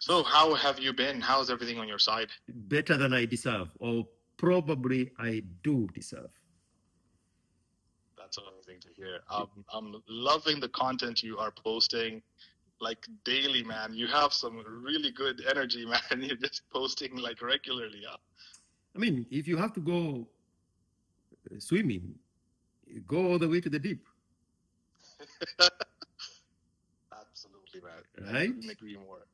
So how have you been? How's everything on your side? Better than I deserve, or probably I do deserve. That's amazing to hear. I'm loving the content you are posting like daily, man. You have some really good energy, man. You're just posting like regularly. Yeah. I mean, if you have to go swimming, go all the way to the deep, Absolutely, man. I couldn't right? agree more.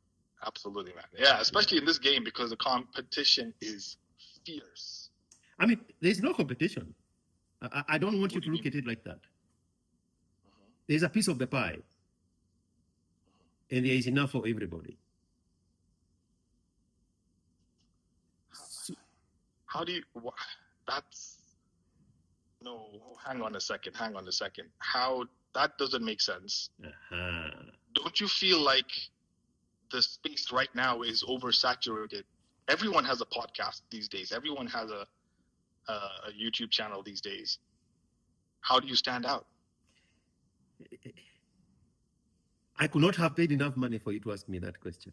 Absolutely, man. Yeah, especially in this game because the competition is fierce. I mean, there's no competition. I don't want you What do to you look mean? at it like that. Mhm. There's a piece of the pie, and there is enough for everybody. How, So, how do you? That's no. Hang on a second. Hang on a second. How that doesn't make sense. uh-huh. Don't you feel like the space right now is oversaturated? Everyone has a podcast these days. Everyone has a YouTube channel these days. How do you stand out? I could not have paid enough money for you to ask me that question.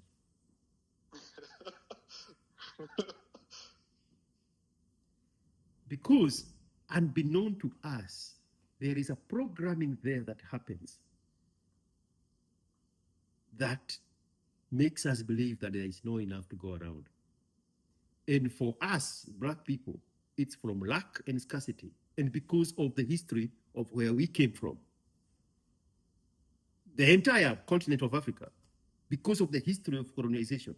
Because, unbeknown to us, there is a programming there that happens that makes us believe that there is no enough to go around. And for us, Black people, it's from lack and scarcity. And because of the history of where we came from, the entire continent of Africa, because of the history of colonization,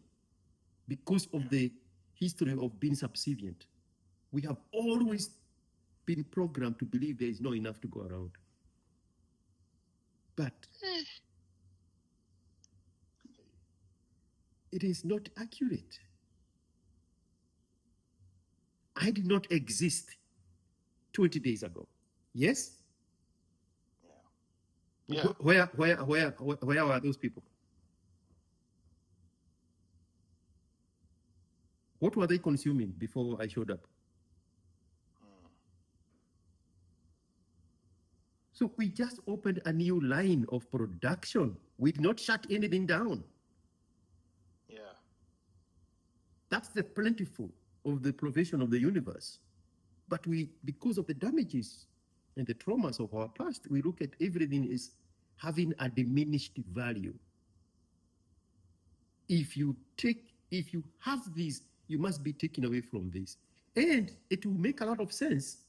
because of the history of being subservient, we have always been programmed to believe there is not enough to go around. But it is not accurate. I did not exist 20 days ago. Yes? Yeah. Where are those people? What were they consuming before I showed up? So we just opened a new line of production. We did not shut anything down. Yeah. That's the plentiful of the provision of the universe. But we, because of the damages and the traumas of our past, we look at everything as having a diminished value. If you have this, you must be taken away from this. And it will make a lot of sense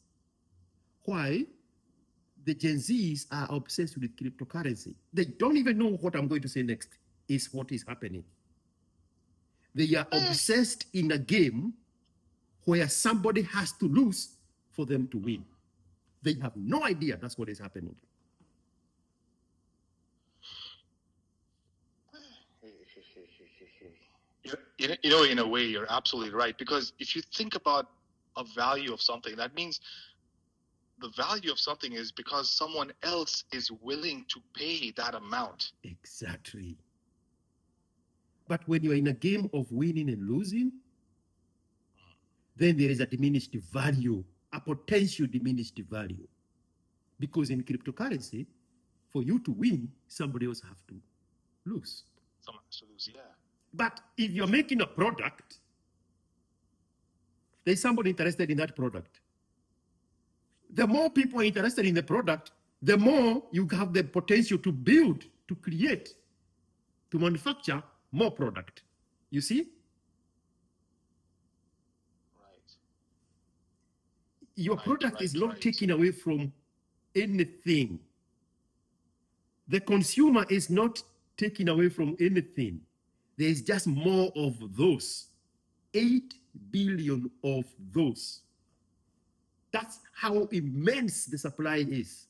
why the Gen Zs are obsessed with cryptocurrency. They don't even know what I'm going to say next is what is happening. They are obsessed in a game where somebody has to lose for them to win. They have no idea that's what is happening. You know, in a way, you're absolutely right. Because if you think about a value of something, that means the value of something is because someone else is willing to pay that amount. Exactly. But when you're in a game of winning and losing, then there is a diminished value, a potential diminished value. Because in cryptocurrency, for you to win, somebody else have to lose. Someone has to lose, yeah. But if you're making a product, there's somebody interested in that product. The more people are interested in the product, the more you have the potential to build, to create, to manufacture more product. You see? Right. Your product is not taken away from anything. The consumer is not taken away from anything. There is just more of those. 8 billion of those. That's how immense the supply is.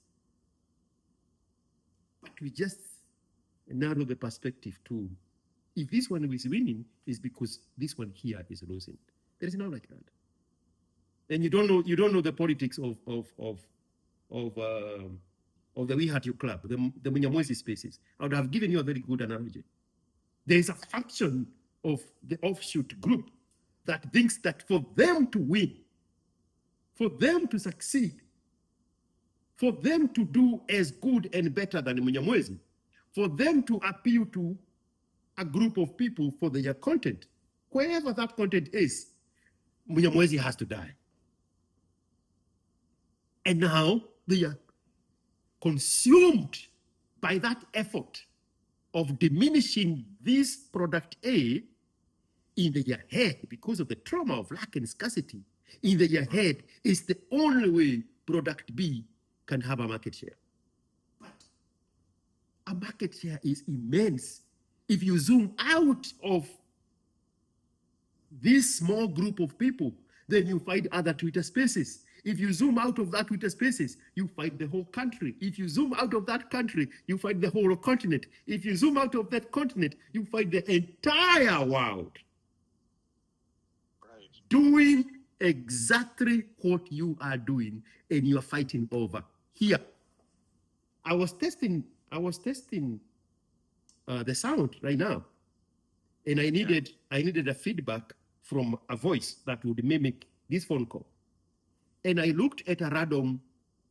But we just narrow the perspective to, if this one is winning, is because this one here is losing. There is not like that. And you don't know the politics of the We Had You Club, the Munyamwezi spaces. I would have given you a very good analogy. There is a faction of the offshoot group that thinks that for them to win, for them to succeed, for them to do as good and better than Munyamwezi, for them to appeal to a group of people for their content. Wherever that content is, Mnyamwezi has to die. And now they are consumed by that effort of diminishing this product A in their head because of the trauma of lack and scarcity. In their head is the only way product B can have a market share. But a market share is immense. If you zoom out of this small group of people, then you find other Twitter spaces. If you zoom out of that Twitter spaces, you find the whole country. If you zoom out of that country, you find the whole continent. If you zoom out of that continent, you find the entire world. Right. Doing exactly what you are doing and you are fighting over. Here, I was testing the sound right now, and I needed a feedback from a voice that would mimic this phone call. And I looked at a random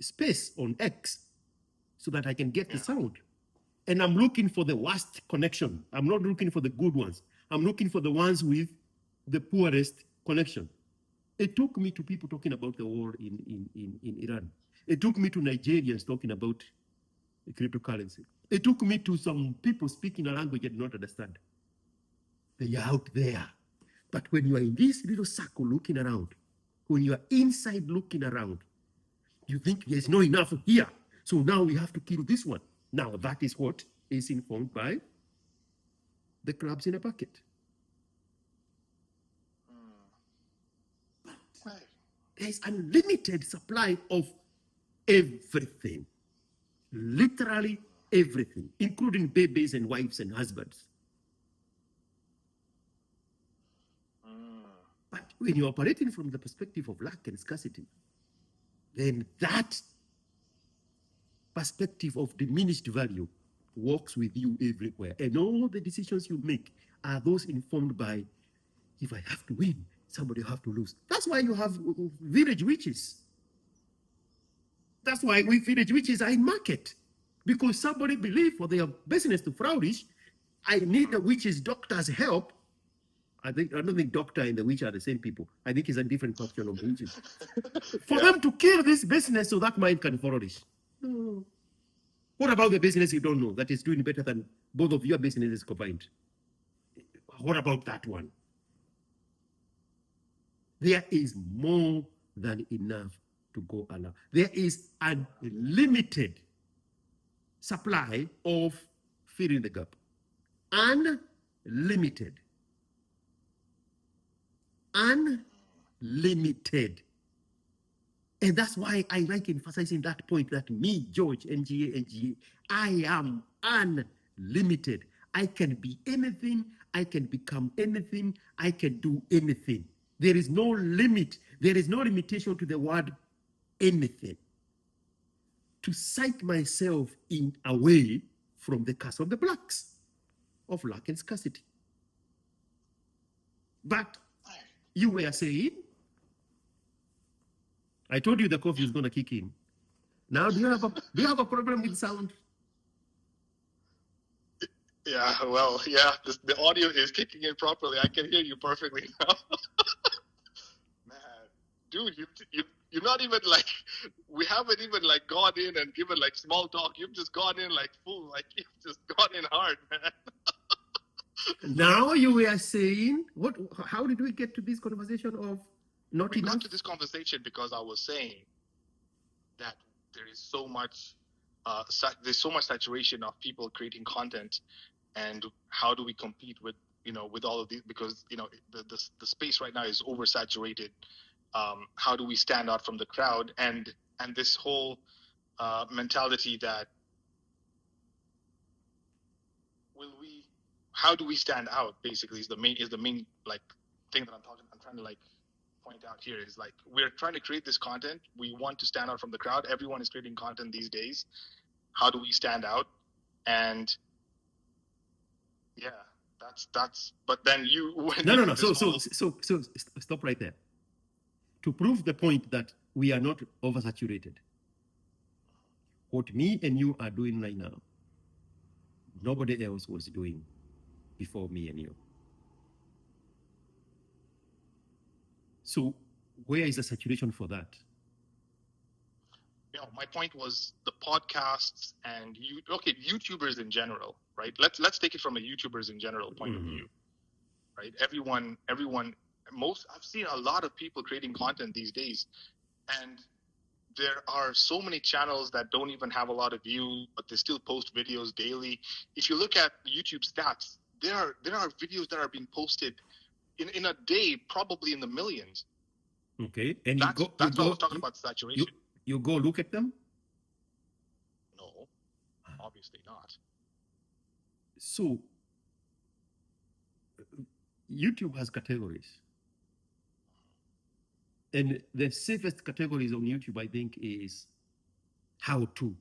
space on X so that I can get the sound. And I'm looking for the worst connection. I'm not looking for the good ones. I'm looking for the ones with the poorest connection. It took me to people talking about the war in Iran. It took me to Nigerians talking about cryptocurrency. It took me to some people speaking a language I did not understand. They are out there. But when you are in this little circle looking around, when you are inside looking around, you think there's not enough here. So now we have to kill this one. Now that is what is informed by the crabs in a bucket. But there's unlimited supply of everything. Literally everything, including babies and wives and husbands. But when you're operating from the perspective of lack and scarcity, then that perspective of diminished value works with you everywhere. And all the decisions you make are those informed by, if I have to win, somebody have to lose. That's why you have village witches. That's why we village witches are in market. Because somebody believes for their business to flourish, I need the witch's doctor's help. I don't think doctor and the witch are the same people. I think it's a different question of witches. For them to kill this business so that mine can flourish. No. What about the business you don't know that is doing better than both of your businesses combined? What about that one? There is more than enough to go along. There is unlimited supply of filling the gap. Unlimited. Unlimited. And that's why I like emphasizing that point that me, George, NGA, I am unlimited. I can be anything. I can become anything. I can do anything. There is no limit. There is no limitation to the word anything. To cite myself in away from the curse of the blacks of lack and scarcity. But you were saying, I told you the coffee is going to kick in. Now, do you have a problem with sound? Yeah, well, yeah, the audio is kicking in properly. I can hear you perfectly now. Man, dude, you're not even like, we haven't even like gone in and given like small talk. You've just gone in like full, like you've just gone in hard, man. Now you were saying, how did we get to this conversation of not we enough? got to this conversation because I was saying that there is so much, there's so much saturation of people creating content, and how do we compete with, with all of these? Because, the space right now is oversaturated. How do we stand out from the crowd? And this whole mentality that how do we stand out? Basically, is the main like thing that I'm trying to like point out here is like we're trying to create this content. We want to stand out from the crowd. Everyone is creating content these days. How do we stand out? And yeah, that's. But then you no. So stop right there. To prove the point that we are not oversaturated, what me and you are doing right now, nobody else was doing. before me and you. So where is the saturation for that? My point was the podcasts and YouTubers in general, right? Let's take it from a YouTubers in general point of view, right? Everyone, I've seen a lot of people creating content these days, and there are so many channels that don't even have a lot of views, but they still post videos daily. If you look at YouTube stats, there are videos that are being posted in a day, probably in the millions. Okay, and That's what I was talking about saturation. You go look at them? No, obviously not. So YouTube has categories. And the safest categories on YouTube, I think, is how to.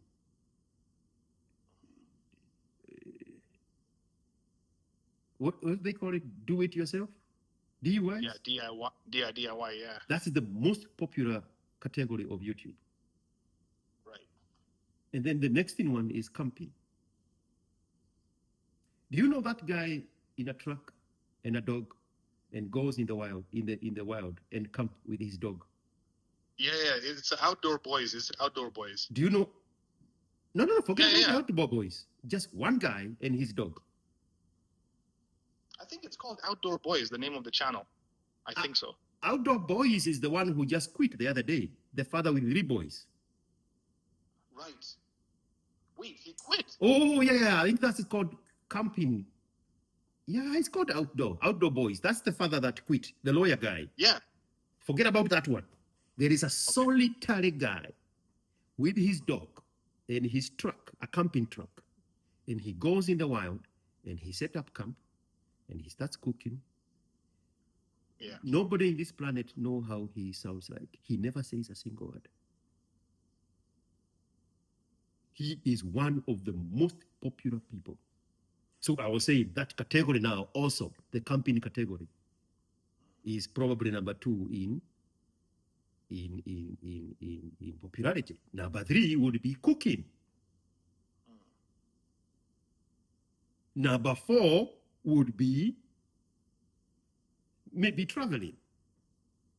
What they call it? Do it yourself? DIY? Yeah, DIY, yeah. That's the most popular category of YouTube. Right. And then the next one is camping. Do you know that guy in a truck and a dog and goes in the wild, in the wild, and camp with his dog? Yeah, it's outdoor boys. It's outdoor boys. Do you know? No, forget about the outdoor boys. Just one guy and his dog. I think it's called Outdoor Boys, the name of the channel. I think so. Outdoor Boys is the one who just quit the other day. The father with 3 boys. Right. Wait, he quit? Oh, yeah. I think that's called camping. Yeah, it's called Outdoor Boys. That's the father that quit, the lawyer guy. Yeah. Forget about that one. There is a solitary guy with his dog and his truck, a camping truck. And he goes in the wild and he set up camp and he starts cooking. Yeah. Nobody in this planet know how he sounds like. He never says a single word. He is one of the most popular people. So I will say that category now also, the camping category, is probably number 2 in popularity. Number 3 would be cooking. Number 4 would be maybe traveling.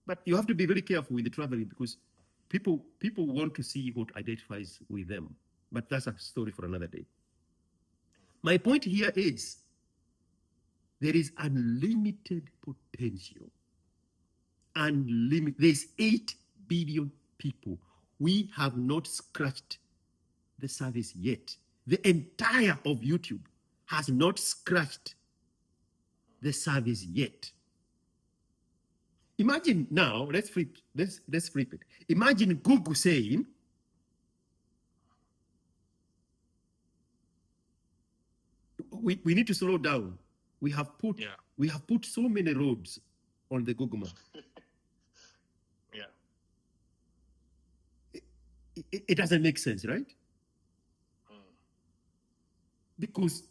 But you have to be very careful with the traveling because people want to see what identifies with them. But that's a story for another day. My point here is there is unlimited potential. Unlimited. There's 8 billion people. We have not scratched the surface yet. The entire of YouTube has not scratched the surface yet. Imagine now, let's flip it. Imagine Google saying, we need to slow down. We have put so many roads on the Google map. It doesn't make sense, right? Because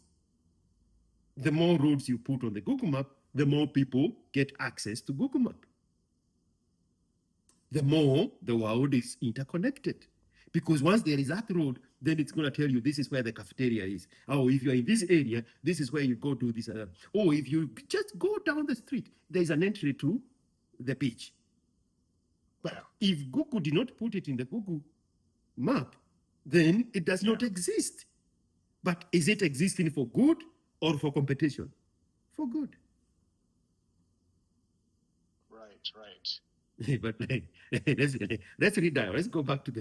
the more roads you put on the Google map, the more people get access to Google map. The more the world is interconnected. Because once there is that road, then it's going to tell you this is where the cafeteria is. Oh, if you're in this area, this is where you go to this. Oh, if you just go down the street, there's an entry to the beach. But if Google did not put it in the Google map, then it does not exist. But is it existing for good or for competition? For good. Right. But let's read that. Let's go back to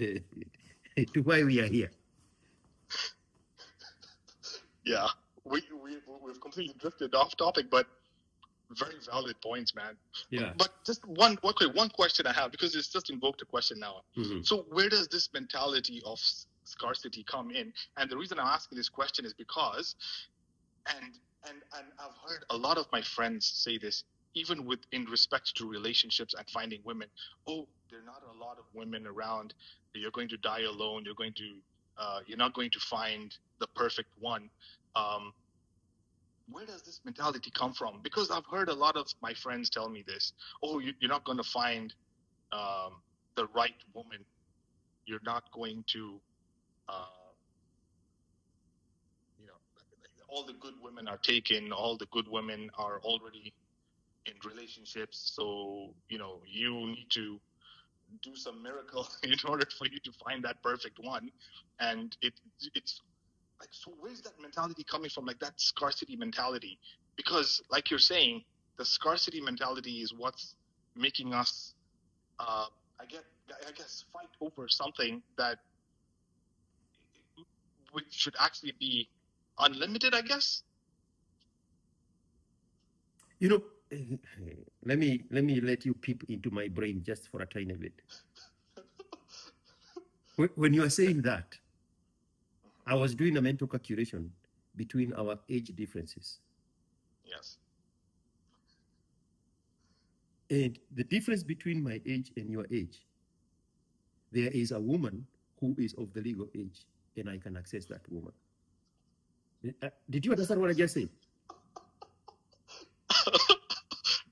why we are here. Yeah, we've completely drifted off topic, but very valid points, man. Yeah. But just one question I have, because it's just invoked a question now. Mm-hmm. So where does this mentality of scarcity come in? And the reason I'm asking this question is because, and I've heard a lot of my friends say this, even in respect to relationships and finding women. Oh, there are not a lot of women around. You're going to die alone. You're not going to find the perfect one. Where does this mentality come from? Because I've heard a lot of my friends tell me this. Oh, you're not going to find the right woman. You're not going to, all the good women are taken, all the good women are already in relationships. So, you need to do some miracle in order for you to find that perfect one. And it's like, so where's that mentality coming from? Like that scarcity mentality? Because like you're saying, the scarcity mentality is what's making us, I guess, fight over something that which should actually be unlimited, I guess. You know, let me let you peep into my brain just for a tiny bit. When you are saying that, I was doing a mental calculation between our age differences. Yes. And the difference between my age and your age, there is a woman who is of the legal age, and I can access that woman. Did you understand what I just said?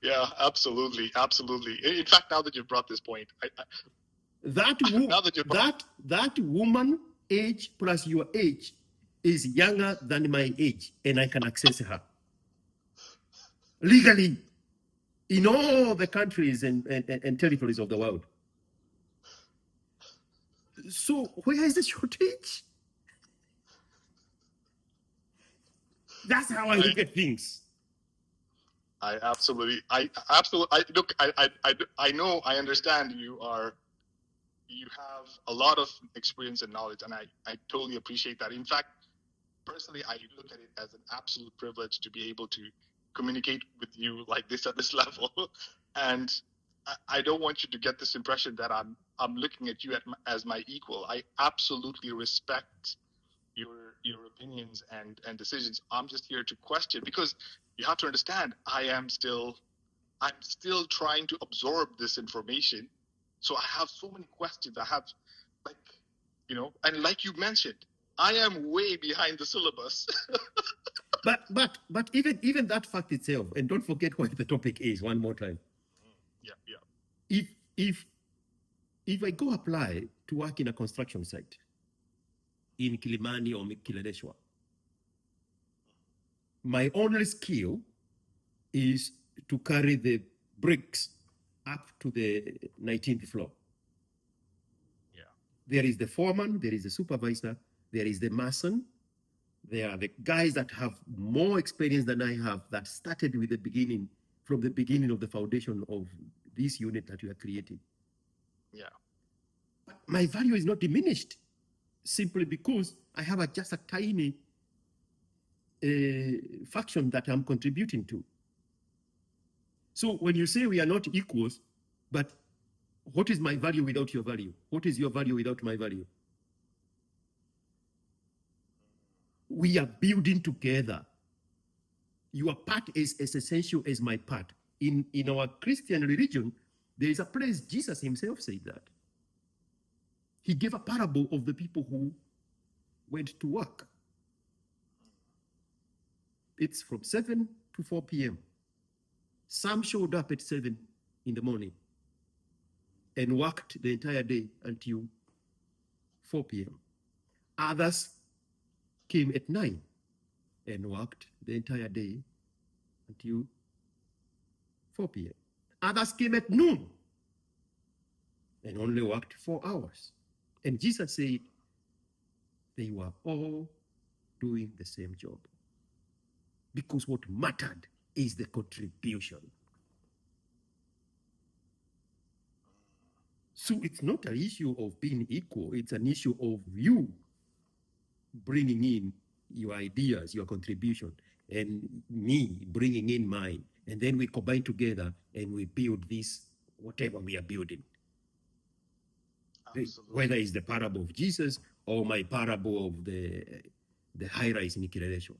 Yeah, absolutely, absolutely. In fact, now that you've brought this point, That now that you've brought, that woman age plus your age is younger than my age, and I can access her legally in all the countries and territories of the world. So where is the shortage? That's how I look at things. I absolutely, look, I know, I understand you have a lot of experience and knowledge, and I totally appreciate that. In fact, personally, I look at it as an absolute privilege to be able to communicate with you like this at this level. And I don't want you to get this impression that I'm looking at you as my equal. I absolutely respect your opinions and decisions. I'm just here to question, because you have to understand, I'm still trying to absorb this information. So I have so many questions. I have, like, and like you mentioned, I am way behind the syllabus. But even that fact itself, and don't forget what the topic is one more time. Yeah, yeah. If if if I go apply to work in a construction site in Kilimani or Kileleshwa, my only skill is to carry the bricks up to the 19th floor. Yeah. There is the foreman, there is the supervisor, there is the mason, there are the guys that have more experience than I have, that started with the beginning, from the beginning of the foundation of this unit that we are creating. Yeah. But my value is not diminished simply because I have just a tiny faction that I'm contributing to. So when you say we are not equals, but what is my value without your value? What is your value without my value? We are building together. Your part is as essential as my part. In our Christian religion, there is a place Jesus himself said that. He gave a parable of the people who went to work. It's from 7 to 4 p.m. Some showed up at 7 in the morning and worked the entire day until 4 p.m. Others came at 9 and worked the entire day until 4 p.m. Others came at noon and only worked 4 hours. And Jesus said they were all doing the same job, because what mattered is the contribution. So it's not an issue of being equal, it's an issue of you bringing in your ideas, your contribution, and me bringing in mine. And then we combine together and we build this, whatever we are building. Absolutely. Whether it's the parable of Jesus or my parable of the high rise in Kileleshwa.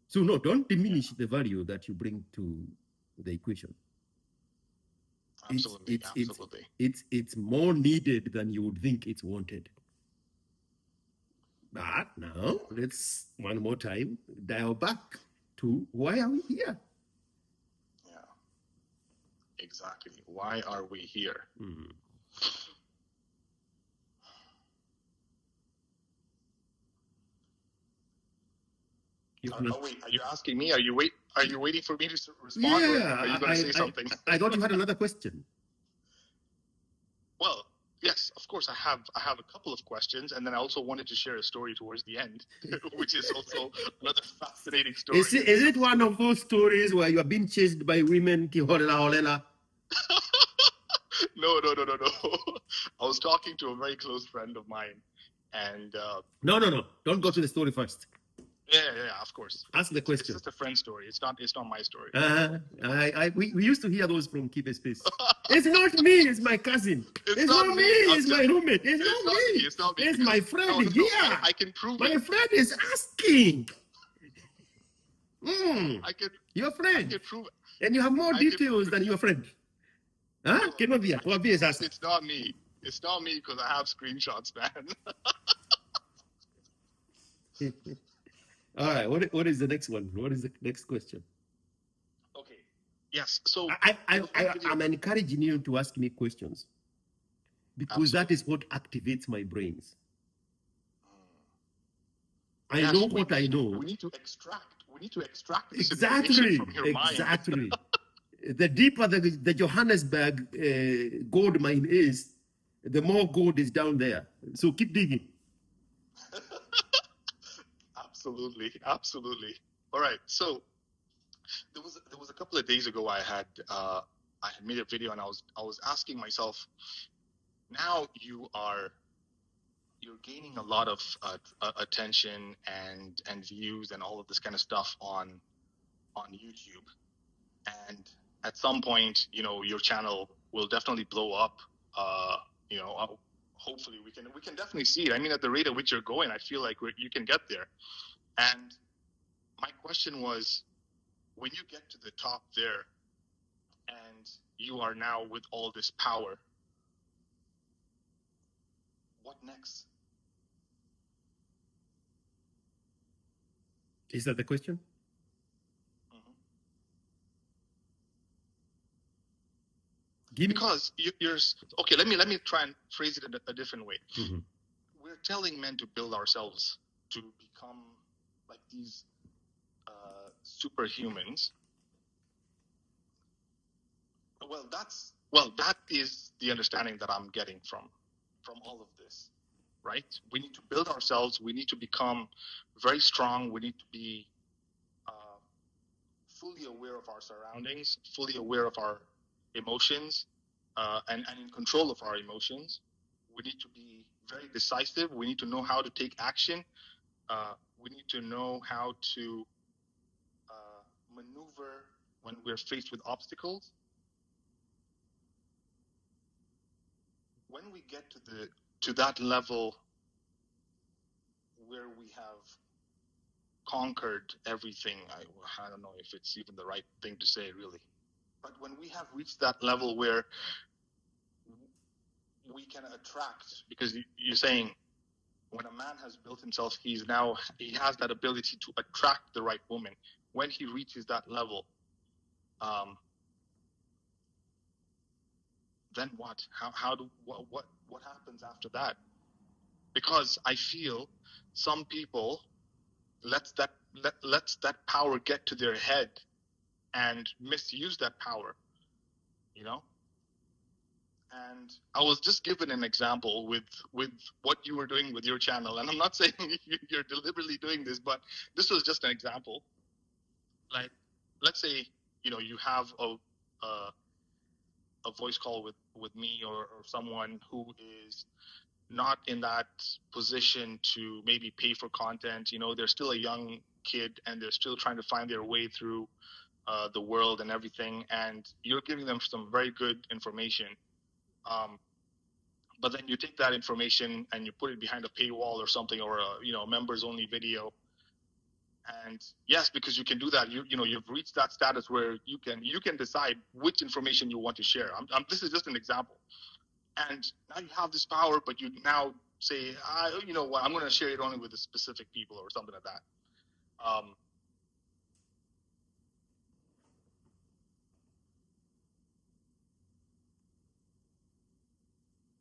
So no, don't diminish the value that you bring to the equation. Absolutely, absolutely. It's more needed than you would think it's wanted. But now let's one more time dial back to why are we here? Yeah, exactly. Why are we here? Mm-hmm. Wait, are you asking me? Are you waiting for me to respond, or Yeah, are you going to say something? I thought you had another question. Well, yes, of course. I have a couple of questions, and then I also wanted to share a story towards the end, which is also another fascinating story. Is it one of those stories where you are being chased by women? No. I was talking to a very close friend of mine, and No. Don't go to the story first. Yeah, of course. Ask the question. It's just a friend story. It's not my story. We used to hear those from Keep a Space. It's not me. It's my cousin. It's not me. It's my roommate. It's not me. It's not me. It's my friend. No, Yeah, I can prove my it. friend is asking. Your friend. I can prove it. And you have more details than your friend. Huh? Cannot be. It's not me. It's not me because I have screenshots, man. All right. What is the next one? What is the next question? Okay. Yes. So I'm encouraging you to ask me questions because that is what activates my brains. I know what I know. We need to extract this exactly from your mind. Exactly. The deeper the Johannesburg gold mine is, the more gold is down there. So keep digging. Absolutely. All right. So there was a couple of days ago I had made a video, and I was asking myself, now you're gaining a lot of attention and views and all of this kind of stuff on YouTube, and at some point, your channel will definitely blow up. Hopefully we can definitely see it. I mean, at the rate at which you're going, I feel like you can get there. And my question was, when you get to the top there, and you are now with all this power, what next? Is that the question? Because you're okay. Let me try and phrase it a different way. We're telling men to build ourselves to become like these superhumans. That is the understanding that I'm getting from all of this, right? We need to build ourselves. We need to become very strong. We need to be fully aware of our surroundings, fully aware of our emotions, and in control of our emotions. We need to be very decisive. We need to know how to take action. We need to know how to maneuver when we're faced with obstacles. When we get to that level where we have conquered everything, I don't know if it's even the right thing to say, really, but when we have reached that level where we can attract, because you're saying when a man has built himself, he has that ability to attract the right woman. When he reaches that level, then what? What happens after that? Because I feel some people lets that power get to their head and misuse that power, And I was just given an example with what you were doing with your channel, and I'm not saying you're deliberately doing this, but this was just an example. Like, let's say you have a voice call with me or someone who is not in that position to maybe pay for content. They're still a young kid and they're still trying to find their way through the world and everything, and you're giving them some very good information. But then you take that information and you put it behind a paywall or something, or a members only video. And yes, because you can do that, you've reached that status where you can decide which information you want to share. This is just an example. And now you have this power, but you now say, what, I'm going to share it only with the specific people or something like that.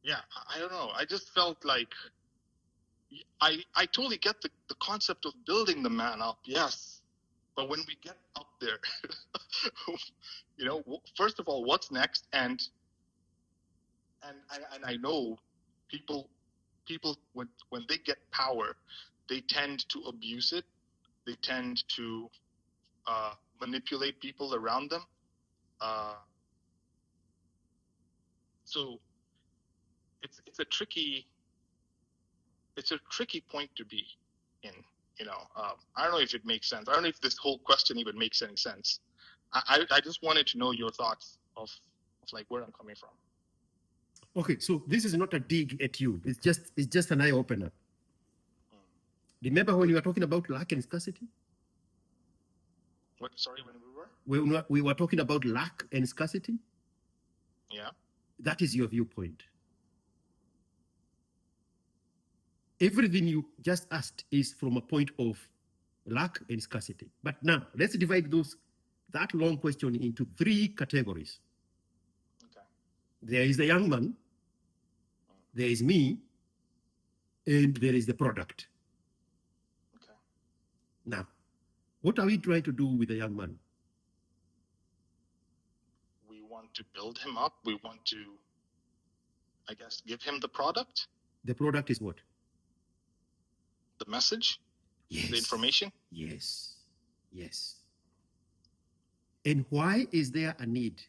Yeah, I don't know. I just felt like I totally get the concept of building the man up, yes. But when we get up there, first of all, what's next? And I know people when they get power, they tend to abuse it. They tend to manipulate people around them. So it's a tricky point to be in. I don't know if it makes sense. I don't know if this whole question even makes any sense. I just wanted to know your thoughts of like where I'm coming from. Okay, so this is not a dig at you. It's just an eye opener. Remember when we were talking about lack and scarcity? What? Sorry, when we were? When we were talking about lack and scarcity? Yeah. That is your viewpoint. Everything you just asked is from a point of lack and scarcity. But now, let's divide that long question into 3 categories. Okay. There is the young man, there is me, and there is the product. Okay. Now, what are we trying to do with the young man? We want to build him up. We want to, I guess, give him the product. The product is what? The message? Yes. The information? Yes. Yes. And why is there a need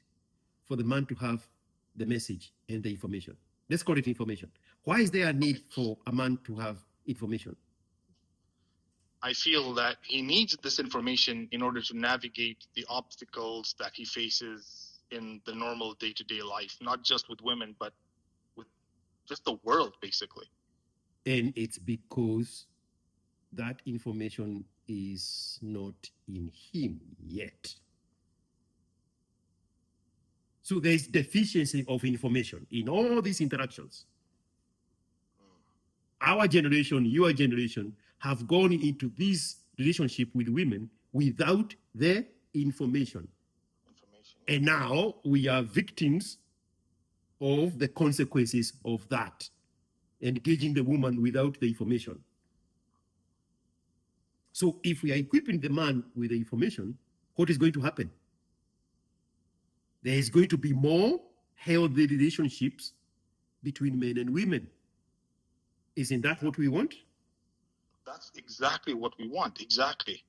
for the man to have the message and the information? Let's call it information. Why is there a need for a man to have information? I feel that he needs this information in order to navigate the obstacles that he faces in the normal day-to-day life, not just with women, but with just the world, basically. And it's because that information is not in him yet. So there's deficiency of information in all these interactions. Our generation, your generation, have gone into this relationship with women without the information. And now we are victims of the consequences of that, engaging the woman without the information. So if we are equipping the man with the information, what is going to happen? There is going to be more healthy relationships between men and women. Isn't that what we want? That's exactly what we want. Exactly.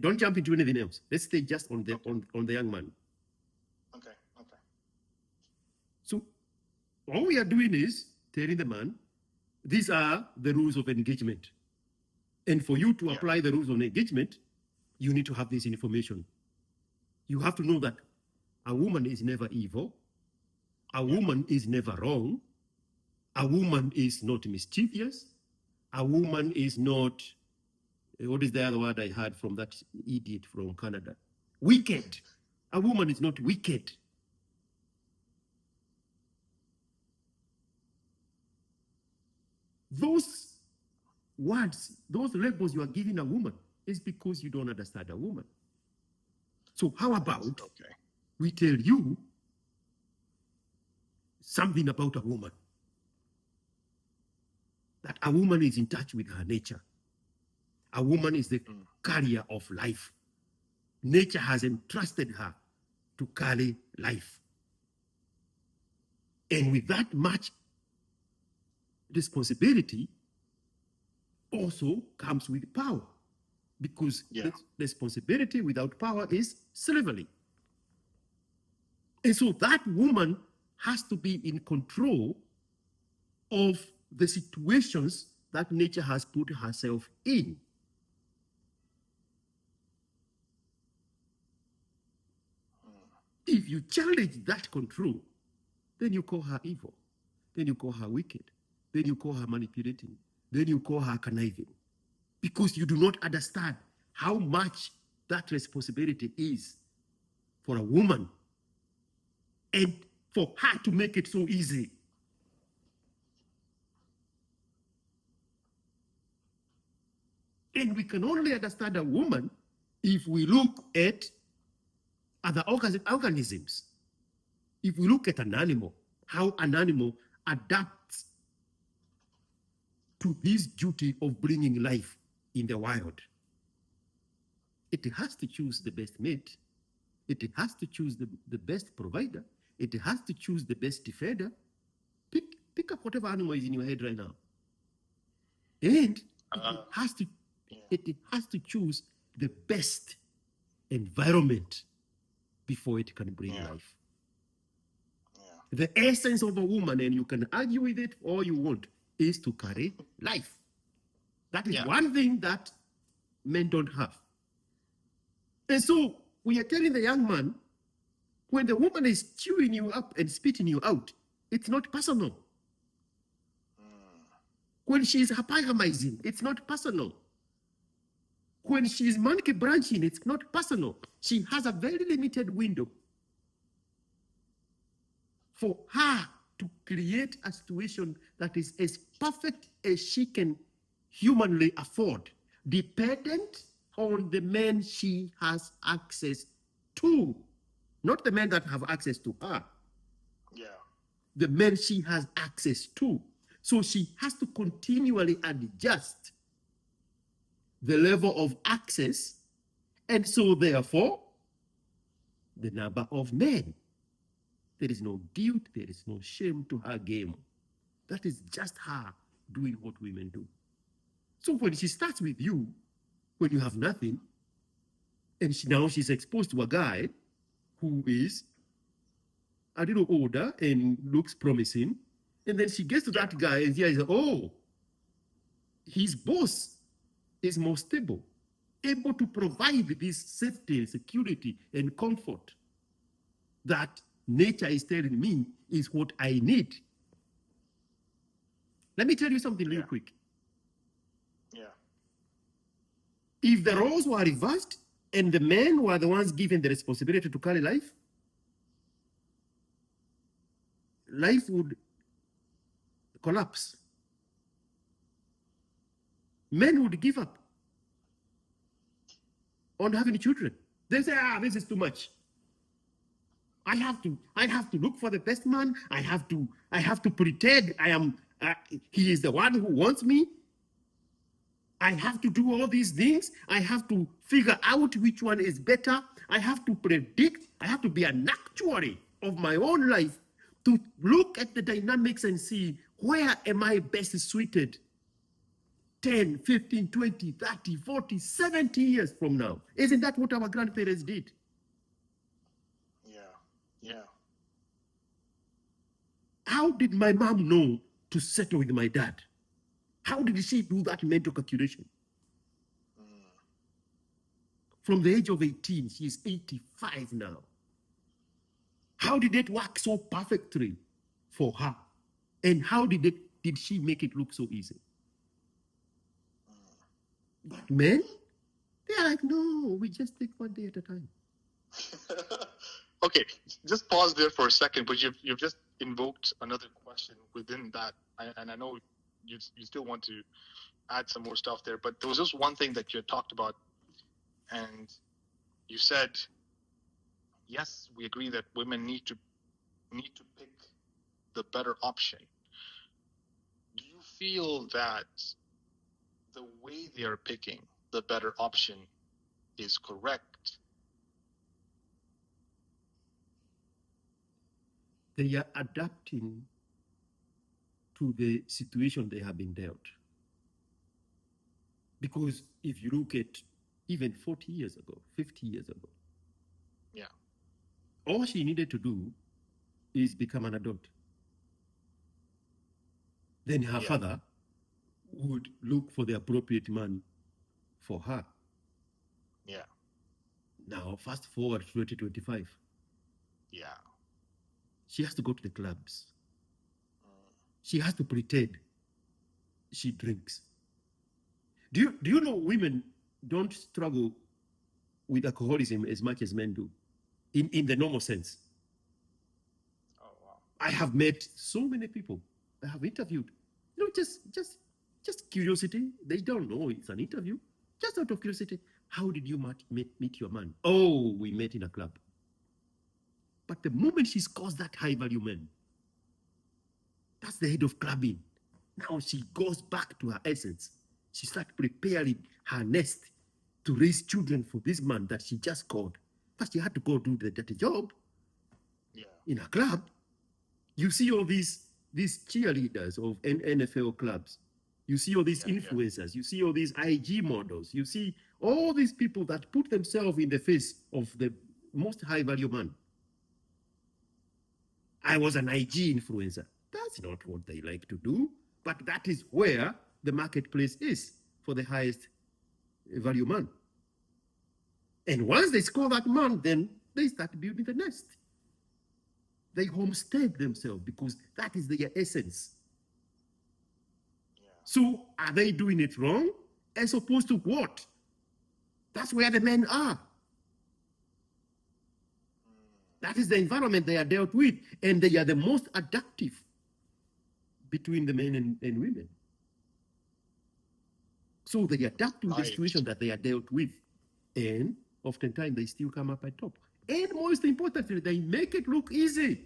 Don't jump into anything else. Let's stay just on the on the young man. Okay. So all we are doing is telling the man, these are the rules of engagement. And for you to apply the rules of engagement, you need to have this information. You have to know that a woman is never evil. A woman is never wrong. A woman is not mischievous. A woman is not, what is the other word I heard from that idiot from Canada? Wicked. A woman is not wicked. Those words, those labels you are giving a woman is because you don't understand a woman. So how about we tell you something about a woman? That a woman is in touch with her nature. A woman is the carrier of life. Nature has entrusted her to carry life. And with that much responsibility also comes with power. Because responsibility without power is slavery. And so that woman has to be in control of the situations that nature has put herself in. If you challenge that control, then you call her evil. Then you call her wicked. Then you call her manipulating. Then you call her conniving. Because you do not understand how much that responsibility is for a woman and for her to make it so easy. And we can only understand a woman if we look at other organisms. If we look at an animal, how an animal adapts to his duty of bringing life in the wild. It has to choose the best mate. It has to choose the best provider. It has to choose the best defender. Pick up whatever animal is in your head right now. And it has to choose the best environment before it can bring life. The essence of a woman, and you can argue with it all you want, is to carry life. That is one thing that men don't have. And so we are telling the young man, when the woman is chewing you up and spitting you out, it's not personal. When she's hypergamizing, it's not personal. When she's monkey branching, it's not personal. She has a very limited window for her to create a situation that is as perfect as she can humanly afford, dependent on the men she has access to, not the men that have access to her. The men she has access to. So she has to continually adjust the level of access, and so therefore, the number of men. There is no guilt, there is no shame to her game. That is just her doing what women do. So when she starts with you, when you have nothing, and now she's exposed to a guy who is a little older and looks promising, and then she gets to that guy and hears, oh, his boss is more stable, able to provide this safety and security and comfort that nature is telling me is what I need. Let me tell you something real quick. If the roles were reversed and the men were the ones given the responsibility to carry life, life would collapse. Men would give up on having children. They say, this is too much. I have to look for the best man. I have to pretend he is the one who wants me. I have to do all these things. I have to figure out which one is better. I have to predict. I have to be an actuary of my own life to look at the dynamics and see where am I best suited 10, 15, 20, 30, 40, 70 years from now. Isn't that what our grandparents did? Yeah. How did my mom know to settle with my dad? How did she do that mental calculation? From the age of 18, she's 85 now. How did it work so perfectly for her? And how did she make it look so easy? But men, they're like, no, we just take one day at a time. Okay, just pause there for a second, but you've just invoked another question within that, and I know you still want to add some more stuff there, but there was just one thing that you had talked about, and you said, yes, we agree that women need to pick the better option. Do you feel that the way they are picking the better option is correct? They are adapting to the situation they have been dealt. Because if you look at even 40 years ago, 50 years ago, all she needed to do is become an adult. Then her father would look for the appropriate man for her. Now, fast forward to 2025. She has to go to the clubs. She has to pretend she drinks. Do you know women don't struggle with alcoholism as much as men do, in the normal sense? Oh, wow. I have met so many people I have interviewed. Just curiosity. They don't know it's an interview. Just out of curiosity. How did you meet your man? Oh, we met in a club. But the moment she scores that high value man, that's the head of clubbing. Now she goes back to her essence. She starts preparing her nest to raise children for this man that she just called. But she had to go do the dirty job in a club. You see all these cheerleaders of NFL clubs. You see all these influencers. You see all these IG models. You see all these people that put themselves in the face of the most high value man. I was an IG influencer. That's not what they like to do, but that is where the marketplace is for the highest value man. And once they score that man, then they start building the nest. They homestead themselves because that is their essence. So are they doing it wrong? As opposed to what? That's where the men are. That is the environment they are dealt with, and they are the most adaptive between the men and women. So they adapt to the situation that they are dealt with, and oftentimes they still come up at top. And most importantly, they make it look easy.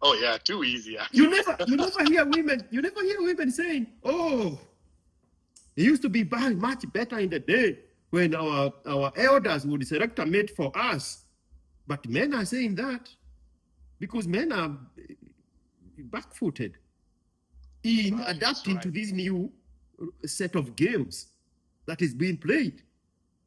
Oh yeah, too easy. You never hear women saying, "Oh, it used to be much better in the day when our elders would select a mate for us." But men are saying that because men are backfooted in adapting to this new set of games that is being played.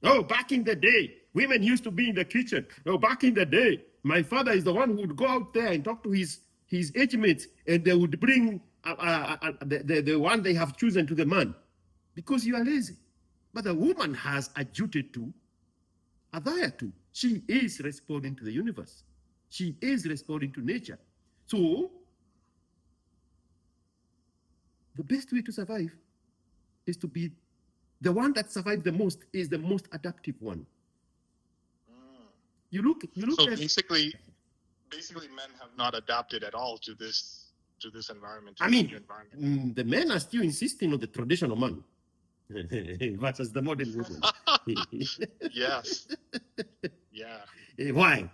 Oh, back in the day, women used to be in the kitchen. Oh, back in the day, my father is the one who would go out there and talk to his age mates, and they would bring the one they have chosen to the man, because you are lazy. But the woman has a duty to adhere to. She is responding to the universe. She is responding to nature. So the best way to survive is to be the one that survives the most, is the most adaptive one. You look so at basically men have not adapted at all to this environment. I mean, the men are still insisting on the traditional man versus the modern woman. Yes. Yeah. Why?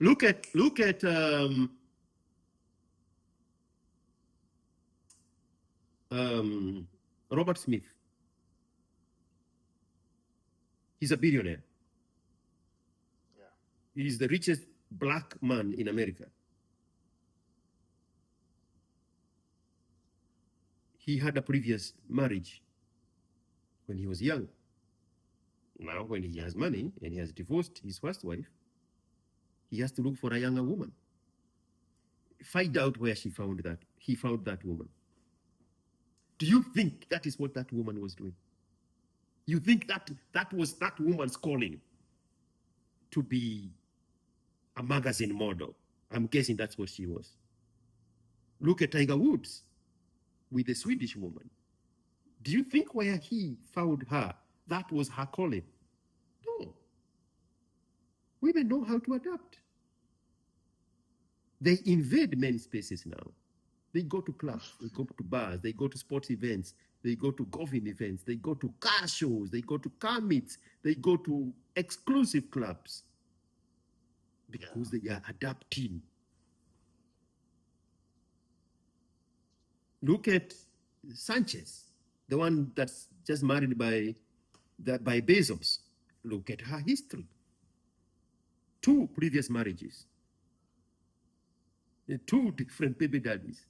Look at Robert Smith. He's a billionaire. Yeah. He's the richest black man in America. He had a previous marriage when he was young. Now, when he has money and he has divorced his first wife, he has to look for a younger woman. Find out where he found that woman. Do you think that is what that woman was doing? You think that was that woman's calling to be a magazine model? I'm guessing that's what she was. Look at Tiger Woods with the Swedish woman. Do you think where he found her, that was her calling? No. Women know how to adapt. They invade men's spaces now. They go to clubs, they go to bars, they go to sports events, they go to golfing events, they go to car shows, they go to car meets, they go to exclusive clubs because they are adapting. Look at Sanchez, the one that's just married by Bezos. Look at her history. 2 previous marriages, 2 different baby daddies.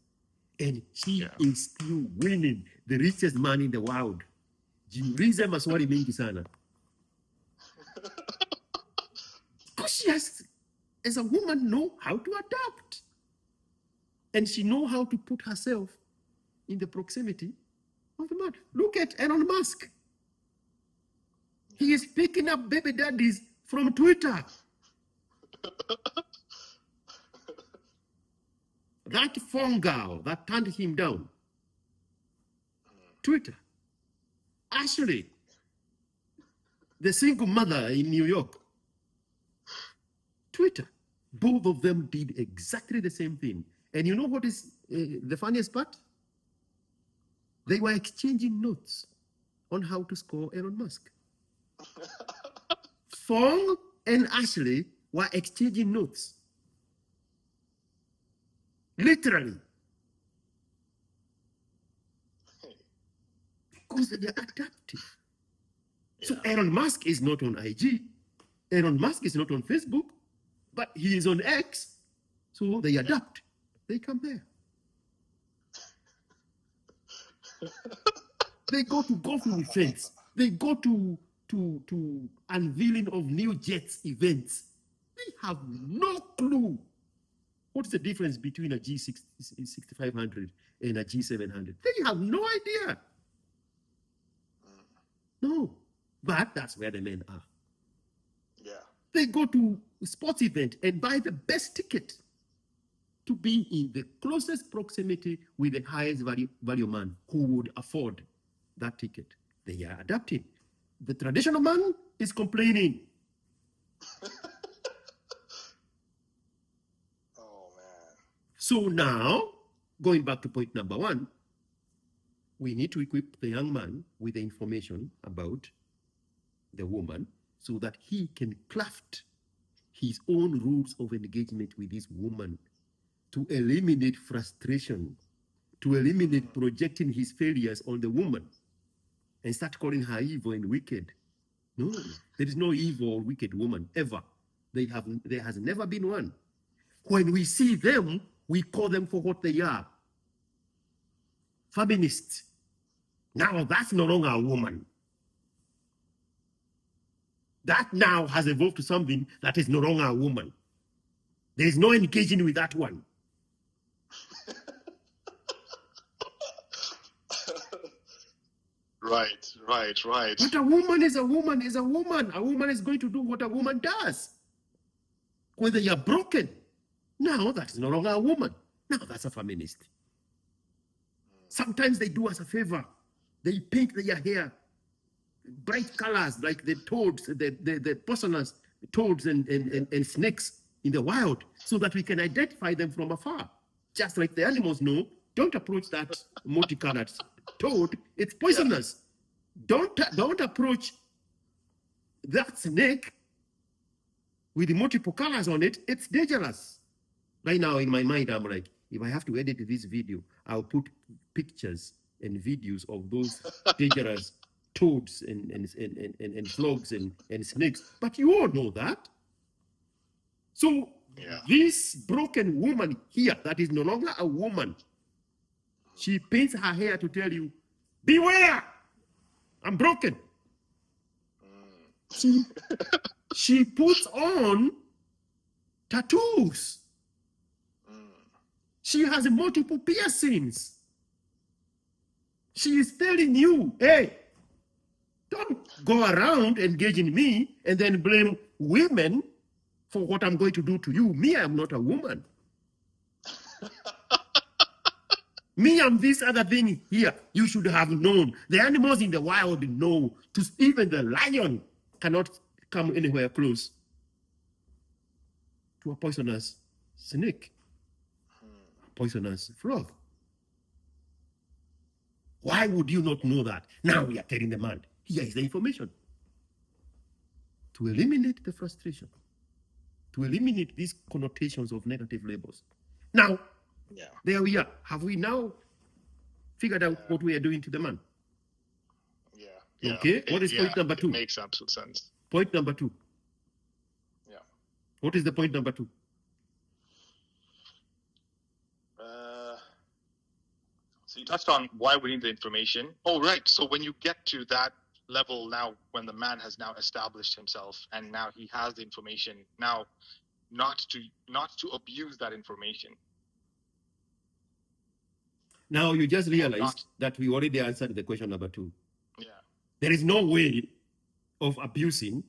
And she is still winning, the richest man in the world. Jiulize maswali mengi sana. Because she has, as a woman, know how to adapt. And she know how to put herself in the proximity of the man. Look at Elon Musk. He is picking up baby daddies from Twitter. That phone girl that turned him down. Twitter. Ashley, the single mother in New York. Twitter. Both of them did exactly the same thing. And you know what is the funniest part? They were exchanging notes on how to score Elon Musk. Fong and Ashley were exchanging notes. Literally. Because they are adapting. So Yeah. Elon Musk is not on IG. Elon Musk is not on Facebook, but he is on X. So they adapt. They come there. They go to golfing events. They go to unveiling of new jets events. They have no clue. What's the difference between a G6500 and a G700? They have no idea. No. But that's where the men are. Yeah. They go to a sports event and buy the best ticket to be in the closest proximity with the highest value man who would afford that ticket. They are adapting. The traditional man is complaining. Oh man. So now, going back to point number one, we need to equip the young man with the information about the woman so that he can craft his own rules of engagement with this woman to eliminate frustration, to eliminate projecting his failures on the woman and start calling her evil and wicked. No, there is no evil or wicked woman ever. There has never been one. When we see them, we call them for what they are. Feminists. Now that's no longer a woman. That now has evolved to something that is no longer a woman. There is no engaging with that one. Right. But a woman is a woman is a woman. A woman is going to do what a woman does. Whether you're broken, now that is no longer a woman. Now that's a feminist. Sometimes they do us a favor. They paint their hair bright colors like the toads, the poisonous toads and snakes in the wild, so that we can identify them from afar. Just like the animals know, don't approach that multicolored toad, it's poisonous. Don't approach that snake with multiple colors on it, it's dangerous. Right now in my mind, I'm like, if I have to edit this video, I'll put pictures and videos of those dangerous toads and frogs and snakes. But you all know that. So this broken woman here, that is no longer a woman, she paints her hair to tell you, beware, I'm broken. She puts on tattoos. She has multiple piercings. She is telling you, hey, don't go around engaging me and then blame women for what I'm going to do to you. Me, I'm not a woman. Me, I'm this other thing here. You should have known. The animals in the wild know. Even the lion cannot come anywhere close to a poisonous snake, poisonous frog. Why would you not know that? Now we are telling the man, here is the information. To eliminate the frustration, to eliminate these connotations of negative labels. Now, there we are. Have we now figured out what we are doing to the man? Yeah. Okay, what is point number 2? It makes absolute sense. Point number 2. Yeah. What is the point number 2? So you touched on why we need the information. Oh, right. So when you get to that level now, when the man has now established himself and now he has the information, now not to abuse that information. Now you just realized that we already answered the question number 2. Yeah. There is no way of abusing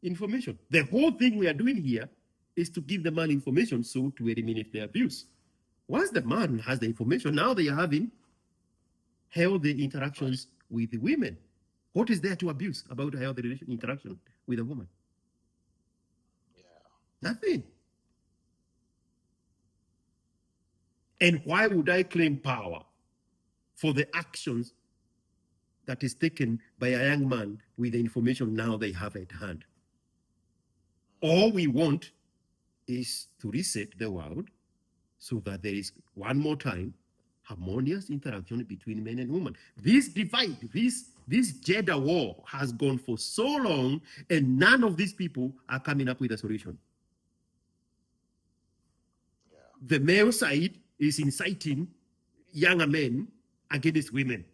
information. The whole thing we are doing here is to give the man information so to eliminate the abuse. Once the man has the information, now they are having healthy interactions with the women. What is there to abuse about a healthy interaction with a woman? Yeah. Nothing. And why would I claim power for the actions that is taken by a young man with the information now they have at hand? All we want is to reset the world so that there is one more time harmonious interaction between men and women. This divide, this gender war has gone for so long, and none of these people are coming up with a solution. Yeah. The male side is inciting younger men against women.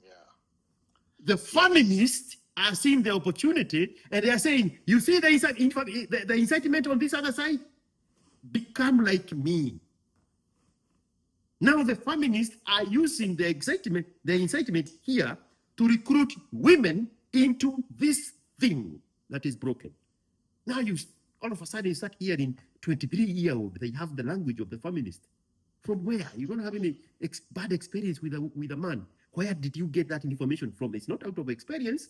Yeah. The feminists are seeing the opportunity, and they are saying, you see the incitement on this other side? Become like me. Now the feminists are using the incitement here to recruit women into this thing that is broken. Now you all of a sudden start hearing 23-year-old, they have the language of the feminist. From where? You don't have any bad experience with a man. Where did you get that information from? It's not out of experience.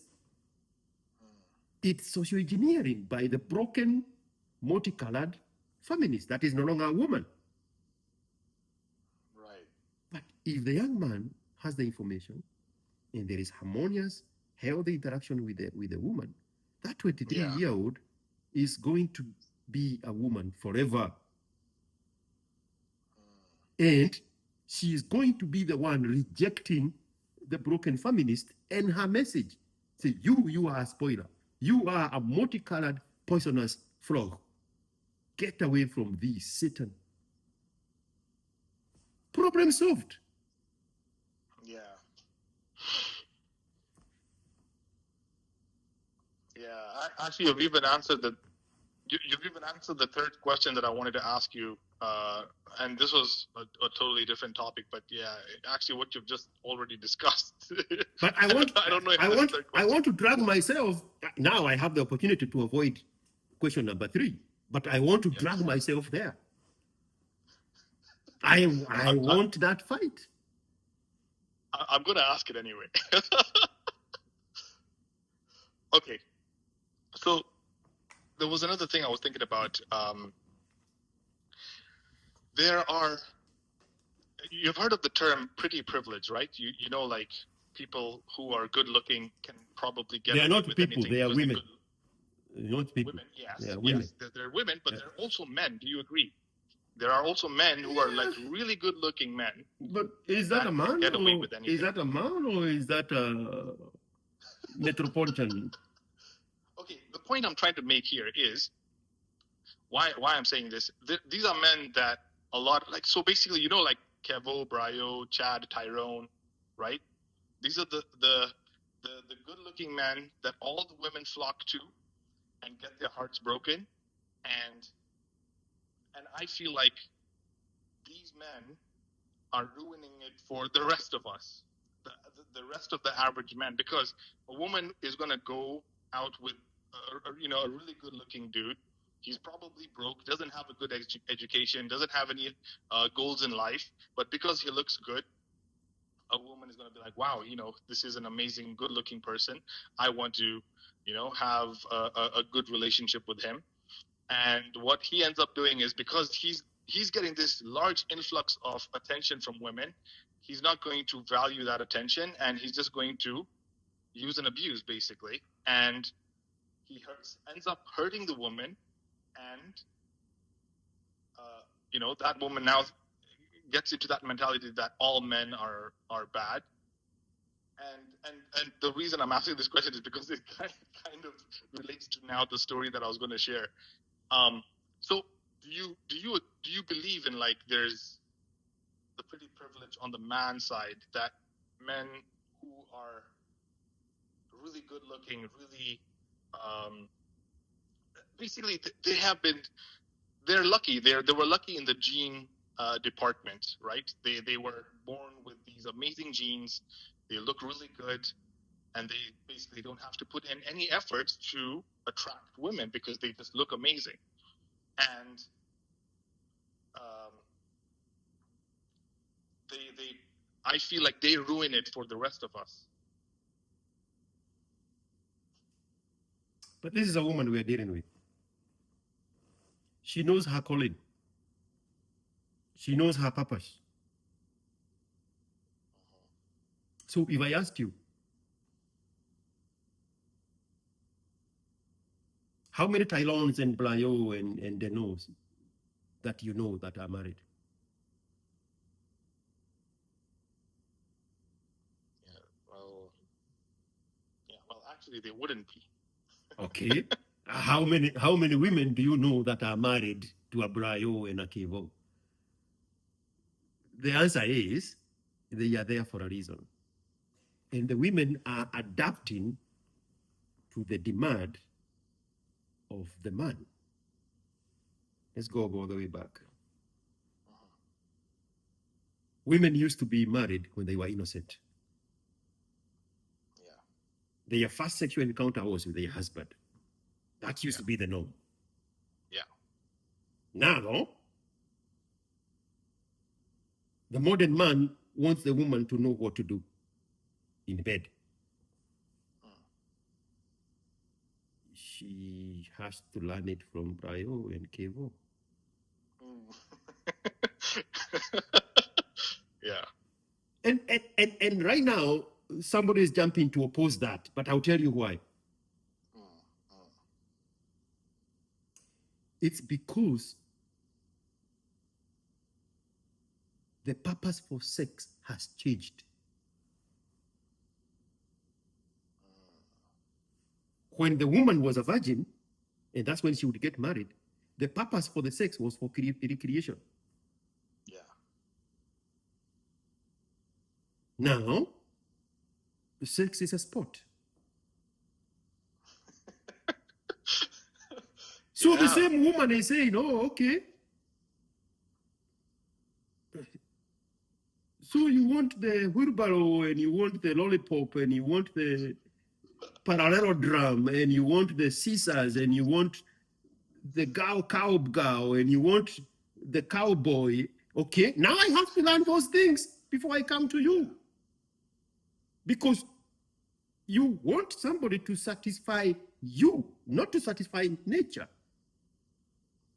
It's socio-engineering by the broken, multicolored feminist that is no longer a woman. Right. But if the young man has the information and there is harmonious, healthy interaction with the woman, that 23-year-old is going to be a woman forever. And she is going to be the one rejecting the broken feminist and her message. Say, you are a spoiler. You are a multicolored, poisonous frog. Get away from this, Satan. Problem solved. Yeah. Yeah. Actually, you've even answered the third question that I wanted to ask you. And this was a totally different topic, but yeah, actually, what you've just already discussed. But I want, I don't know if I want to drag myself. Now I have the opportunity to avoid question number 3, but I want to drag myself there. I want that fight. I'm going to ask it anyway. Okay. So there was another thing I was thinking about. You've heard of the term pretty privilege, right? You know, like people who are good looking can probably get. They are away not with people, anything they are because women. Not people. Women, yes. They are women. Yes, they're women, but they're also men. Do you agree? There are also men who are like really good looking men. But is that a man? Get away Or with anything. is that a man or is that a metropolitan? Okay, the point I'm trying to make here is why I'm saying this. These are men that a lot, like, so basically, you know, like Kevo, Bryo, Chad, Tyrone, right? These are the good looking men that all the women flock to and get their hearts broken. And I feel like these men are ruining it for the rest of us, the rest of the average man, because a woman is going to go out with a really good looking dude. He's probably broke, doesn't have a good education, doesn't have any goals in life, but because he looks good, a woman is going to be like, wow, this is an amazing, good looking person. I want to, have a good relationship with him. And what he ends up doing is, because he's getting this large influx of attention from women, he's not going to value that attention, and he's just going to use and abuse, basically. And he ends up hurting the woman, and that woman now gets into that mentality that all men are bad. And the reason I'm asking this question is because it kind of relates to now the story that I was going to share. So do you believe in, like, there's the pretty privilege on the man side, that men who are really good looking, really basically they're lucky. They were lucky in the gene department, right? They were born with these amazing genes. They look really good, and they basically don't have to put in any effort to attract women because they just look amazing. And I feel like they ruin it for the rest of us. But this is a woman we are dealing with. She knows her calling. She knows her purpose. So if I ask you, how many Tylons and Blayo and Denos that you know that are married? actually they wouldn't be. Okay. How many women do you know that are married to a Brayo and a Kevo? The answer is they are there for a reason. And the women are adapting to the demand of the man. Let's go all the way back. Women used to be married when they were innocent. Yeah. Their first sexual encounter was with their husband. That used to be the norm. Yeah. Now, the modern man wants the woman to know what to do in bed. She has to learn it from Brayo and Kevo. Yeah. And right now, somebody is jumping to oppose that, but I'll tell you why. It's because the purpose for sex has changed. When the woman was a virgin, and that's when she would get married, the purpose for the sex was for recreation. Yeah. Now, the sex is a sport. So the same woman is saying, oh, okay. So you want the wheelbarrow and you want the lollipop and you want the parallelogram and you want the scissors and you want the cowgirl and you want the cowboy. Okay, now I have to learn those things before I come to you. Because you want somebody to satisfy you, not to satisfy nature.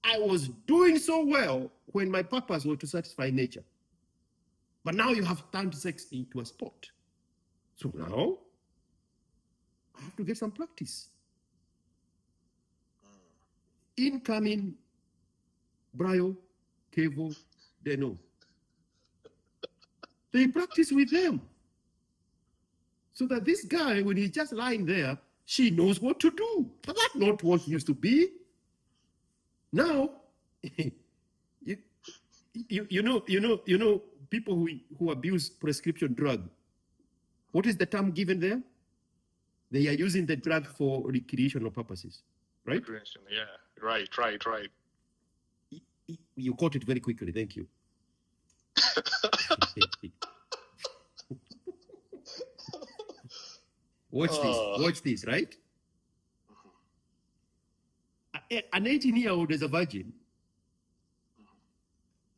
I was doing so well when my purpose was to satisfy nature. But now you have turned sex into a sport. So now I have to get some practice. Incoming Brayo, Kevo, Deno. They practice with them. So that this guy, when he's just lying there, she knows what to do. But that's not what it used to be. Now, you know, people who abuse prescription drug. What is the term given there? They are using the drug for recreational purposes, right? Recreation, yeah. Right. You caught it very quickly. Thank you. Watch this, right? An 18-year-old is a virgin.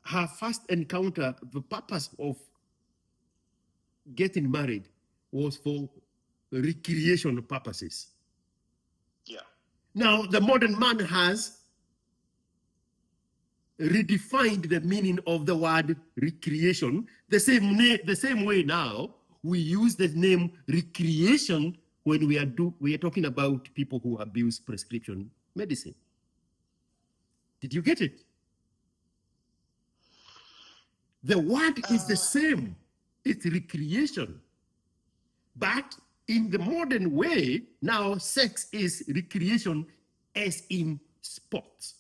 Her first encounter, the purpose of getting married was for recreational purposes. Yeah. Now, the modern man has redefined the meaning of the word recreation. The same way now we use the name recreation when we are talking about people who abuse prescription medicine. Did you get it? The word is the same. It's recreation. But in the modern way, now sex is recreation as in sports.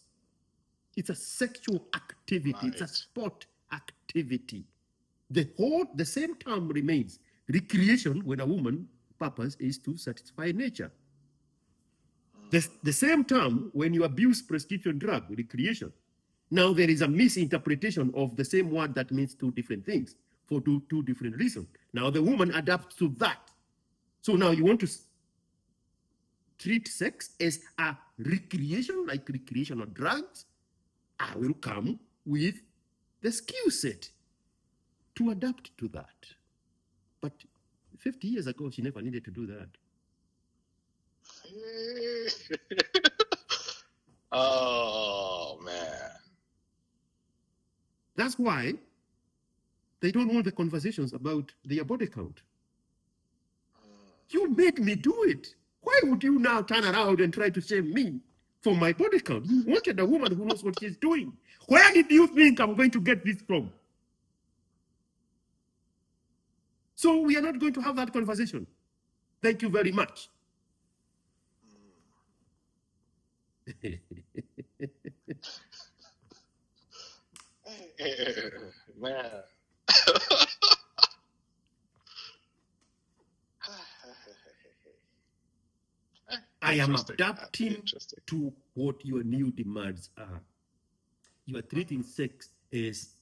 It's a sexual activity. Right. It's a sport activity. The same term remains. Recreation, when a woman's purpose is to satisfy nature. The same term when you abuse prescription drug, recreation. Now there is a misinterpretation of the same word that means two different things for two different reasons. Now the woman adapts to that. So now you want to treat sex as a recreation, like recreational drugs. I will come with the skill set to adapt to that. But 50 years ago, she never needed to do that. Oh, man. That's why they don't want the conversations about their body count. You made me do it. Why would you now turn around and try to shame me for my body count? You wanted a woman who knows what she's doing. Where did you think I'm going to get this from? So we are not going to have that conversation. Thank you very much. Man. I am Interesting. adapting Interesting. to what your new demands are. You are treating sex as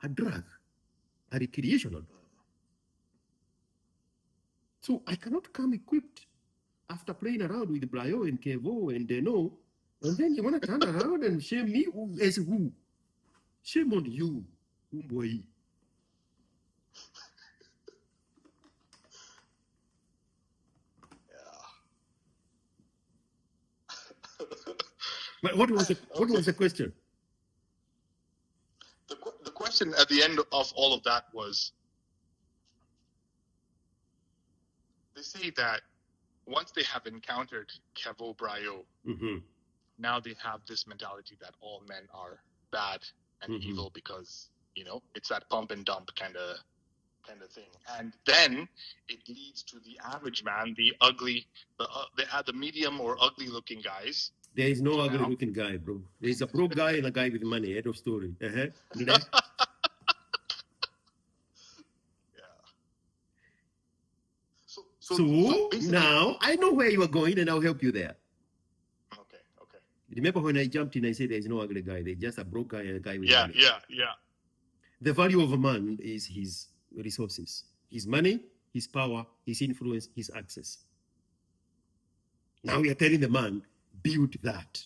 a drug, a recreational. So I cannot come equipped after playing around with Brayo and Kevo and Deno, and then you want to turn around and shame me as who? Shame on you, boy. But what was the question? The question at the end of all of that was, they say that once they have encountered Kevo Brayo, now they have this mentality that all men are bad and evil because, it's that pump and dump kind of thing. And then it leads to the average man, the ugly, the medium or ugly looking guys. There is no ugly looking guy, bro. There is a broke guy and a guy with money. End of story. Yeah. So now I know where you are going and I'll help you there. Okay. Remember when I jumped in, I said there's no ugly guy. There's just a broke guy and a guy with money. Yeah. The value of a man is his resources, his money, his power, his influence, his access. Now we are telling the man, build that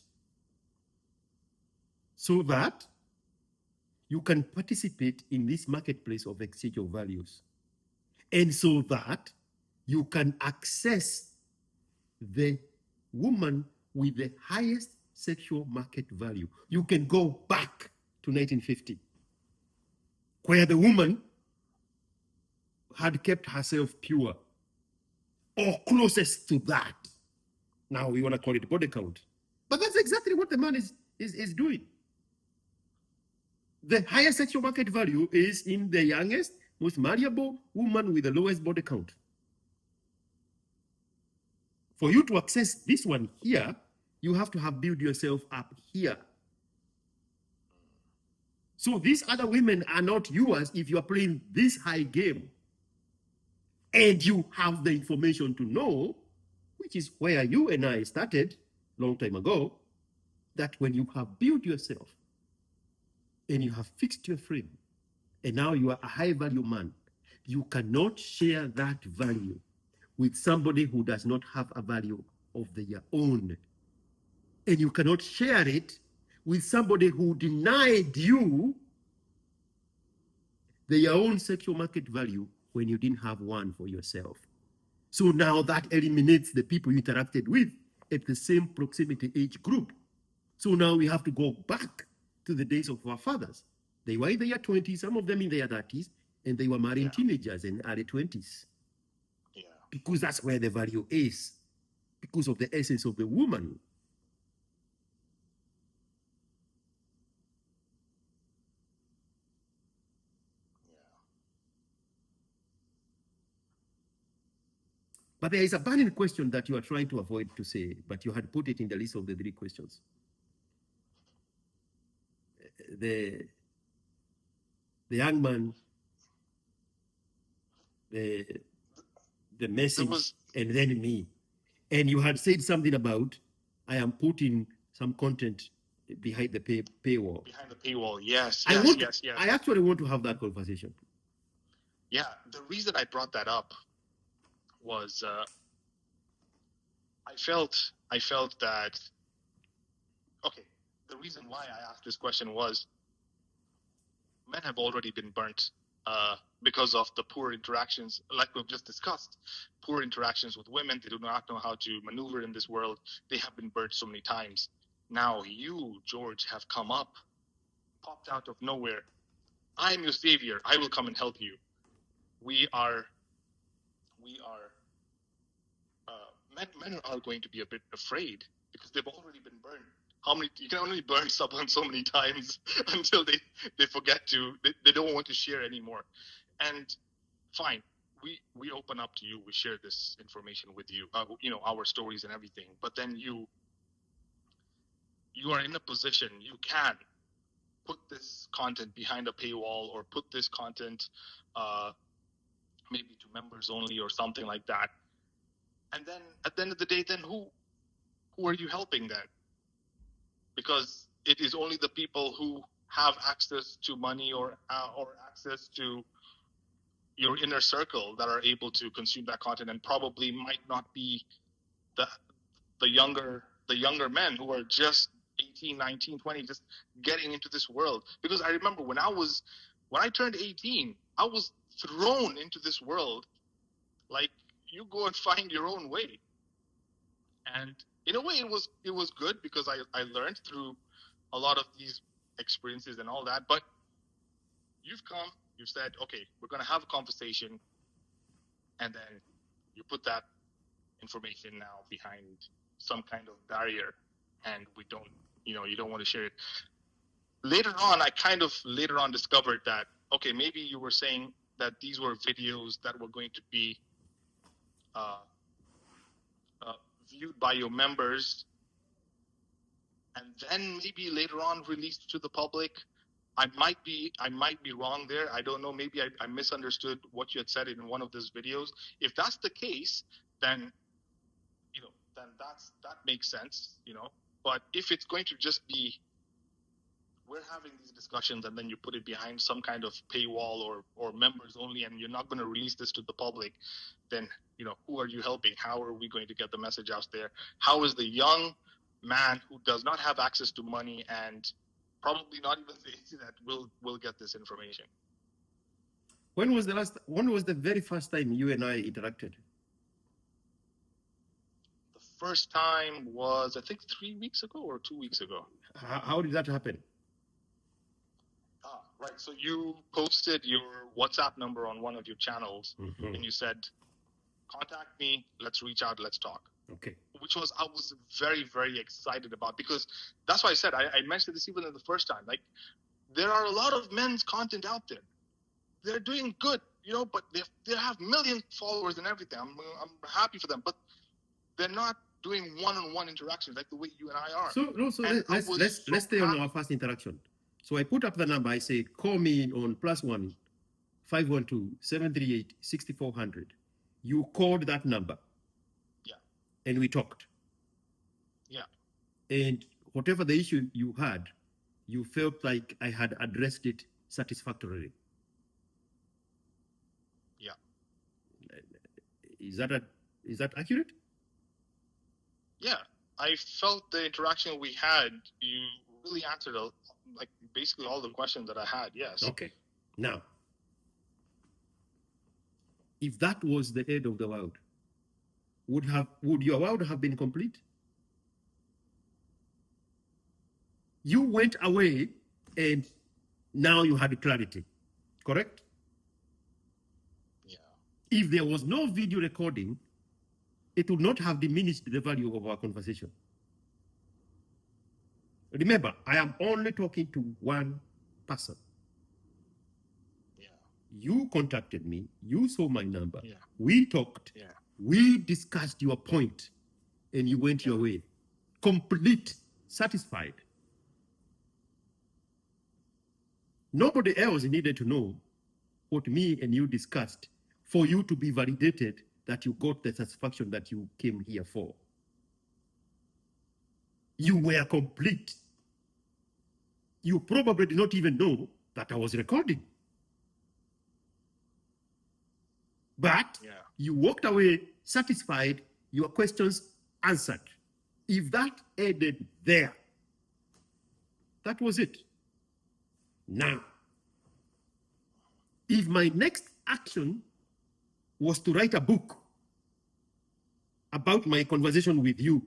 so that you can participate in this marketplace of exchange of values, and so that you can access the woman with the highest sexual market value. You can go back to 1950, where the woman had kept herself pure, or closest to that. Now we want to call it body count. But that's exactly what the man is doing. The highest sexual market value is in the youngest, most malleable woman with the lowest body count. For you to access this one here, you have to have built yourself up here. So these other women are not yours if you are playing this high game. And you have the information to know, which is where you and I started long time ago, that when you have built yourself and you have fixed your frame, and now you are a high value man, you cannot share that value with somebody who does not have a value of their own. And you cannot share it with somebody who denied you their own sexual market value when you didn't have one for yourself. So now that eliminates the people you interacted with at the same proximity age group. So now we have to go back to the days of our fathers. They were in their 20s, some of them in their 30s, and they were marrying teenagers in early 20s. Yeah. Because that's where the value is, because of the essence of the woman. But there is a burning question that you are trying to avoid to say, but you had put it in the list of the 3 questions. The young man, the message, and then me. And you had said something about, I am putting some content behind the paywall. Behind the paywall, yes. I actually want to have that conversation. Yeah, the reason I brought that up was I felt that, okay, the reason why I asked this question was men have already been burnt because of the poor interactions, like we've just discussed, poor interactions with women. They do not know how to maneuver in this world. They have been burnt so many times. Now you, George, have come up, popped out of nowhere. I'm your savior. I will come and help you. Men are going to be a bit afraid because they've already been burned. You can only burn someone so many times until they forget to, they don't want to share anymore. And fine, we open up to you, we share this information with you, our stories and everything. But then you you are in a position, you can put this content behind a paywall or put this content maybe to members only or something like that. And then at the end of the day, then who are you helping then? Because it is only the people who have access to money or access to your inner circle that are able to consume that content, and probably might not be the younger men who are just 18, 19, 20, just getting into this world. Because I remember when I turned 18, I was thrown into this world like, you go and find your own way. And in a way it was good, because I learned through a lot of these experiences and all that. But you've said, okay, we're going to have a conversation, and then you put that information now behind some kind of barrier, and we don't, you don't want to share it. Later on discovered that, okay, maybe you were saying that these were videos that were going to be viewed by your members, and then maybe later on released to the public. I might be wrong there. I don't know. Maybe I misunderstood what you had said in one of those videos. If that's the case, then that makes sense. But if it's going to just be, we're having these discussions and then you put it behind some kind of paywall or members only, and you're not going to release this to the public, then who are you helping? How are we going to get the message out there? How is the young man who does not have access to money and probably not even the internet will get this information? When was the very first time you and I interacted? The first time was, I think, 3 weeks ago or 2 weeks ago. How did that happen? Right. So you posted your WhatsApp number on one of your channels, and you said, contact me, let's reach out, let's talk. Okay. Which I was very, very excited about, because that's why I said, I mentioned this even in the first time, like, there are a lot of men's content out there. They're doing good, but they have million followers and everything. I'm happy for them, but they're not doing one-on-one interactions like the way you and I are. So let's stay on our first interaction. So I put up the number. I say, call me on +1 512 738 6400. You called that number. Yeah. And we talked. Yeah. And whatever the issue you had, you felt like I had addressed it satisfactorily. Yeah. Is that accurate? Yeah. I felt the interaction we had, you really answered basically all the questions that I had. Yes. Okay. Now, if that was the end of the world, would your world have been complete? You went away and now you had clarity, correct? Yeah. If there was no video recording, it would not have diminished the value of our conversation. Remember, I am only talking to one person. Yeah. You contacted me, you saw my number, Yeah. we talked, Yeah. we discussed your point, and you went your way. Complete, satisfied. Nobody else needed to know what me and you discussed for you to be validated that you got the satisfaction that you came here for. You were complete. You probably did not even know that I was recording. But you walked away satisfied, your questions answered. If that ended there, that was it. Now, if my next action was to write a book about my conversation with you,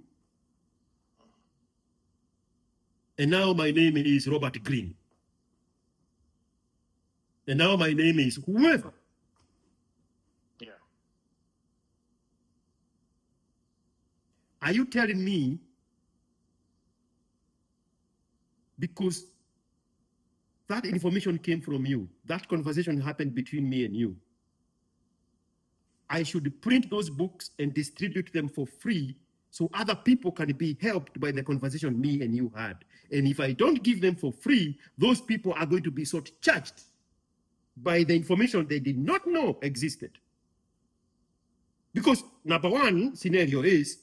and now my name is Robert Green, and now my name is whoever, are you telling me because that information came from you, that conversation happened between me and you, I should print those books and distribute them for free so other people can be helped by the conversation me and you had. And if I don't give them for free, those people are going to be sort of charged by the information they did not know existed. Because number one scenario is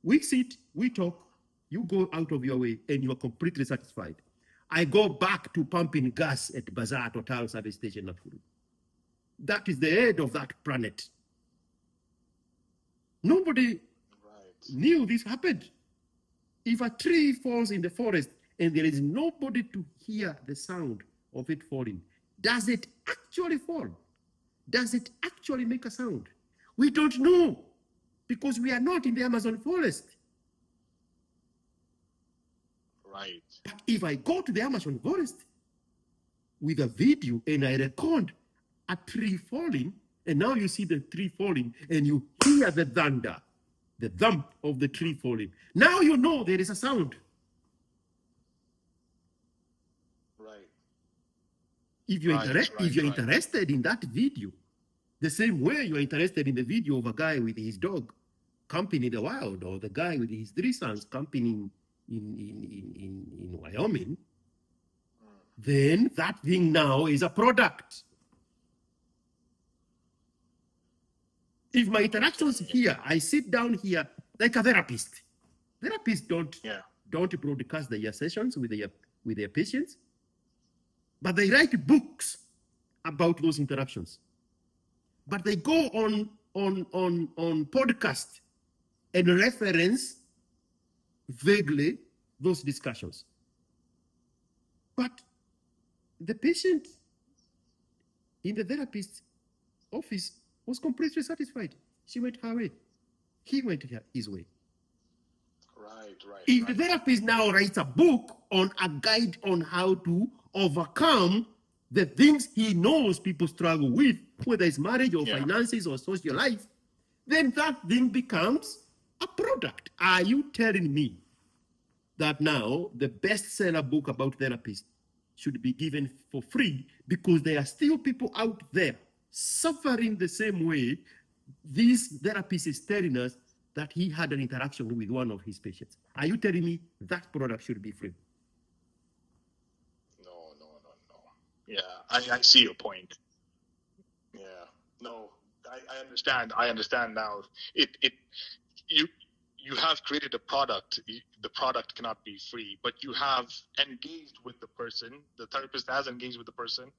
we sit, we talk, you go out of your way, and you are completely satisfied. I go back to pumping gas at Bazaar Total service station Nakuru. That is the end of that planet. Nobody knew this happened. If a tree falls in the forest and there is nobody to hear the sound of it falling, does it actually fall? Does it actually make a sound? We don't know because we are not in the Amazon forest. Right. But if I go to the Amazon forest with a video and I record a tree falling, and now you see the tree falling and you hear the thunder, the thump of the tree falling. Now you know there is a sound. Right. If you're interested in that video, the same way you're interested in the video of a guy with his dog camping in the wild, or the guy with his 3 sons camping in Wyoming, then that thing now is a product. If my interactions here, I sit down here like a therapist. Therapists don't broadcast their sessions with their patients, but they write books about those interactions. But they go on podcast and reference vaguely those discussions. But the patient in the therapist's office was completely satisfied. She went her way. He went his way. Right. If the therapist now writes a book on a guide on how to overcome the things he knows people struggle with, whether it's marriage or finances or social life, then that thing becomes a product. Are you telling me that now the bestseller book about therapists should be given for free because there are still people out there suffering the same way this therapist is telling us that he had an interaction with one of his patients? Are you telling me that product should be free? No. Yeah, I see your point. Yeah, no, I understand now. You have created a product. The product cannot be free, but you have engaged with the person. The therapist has engaged with the person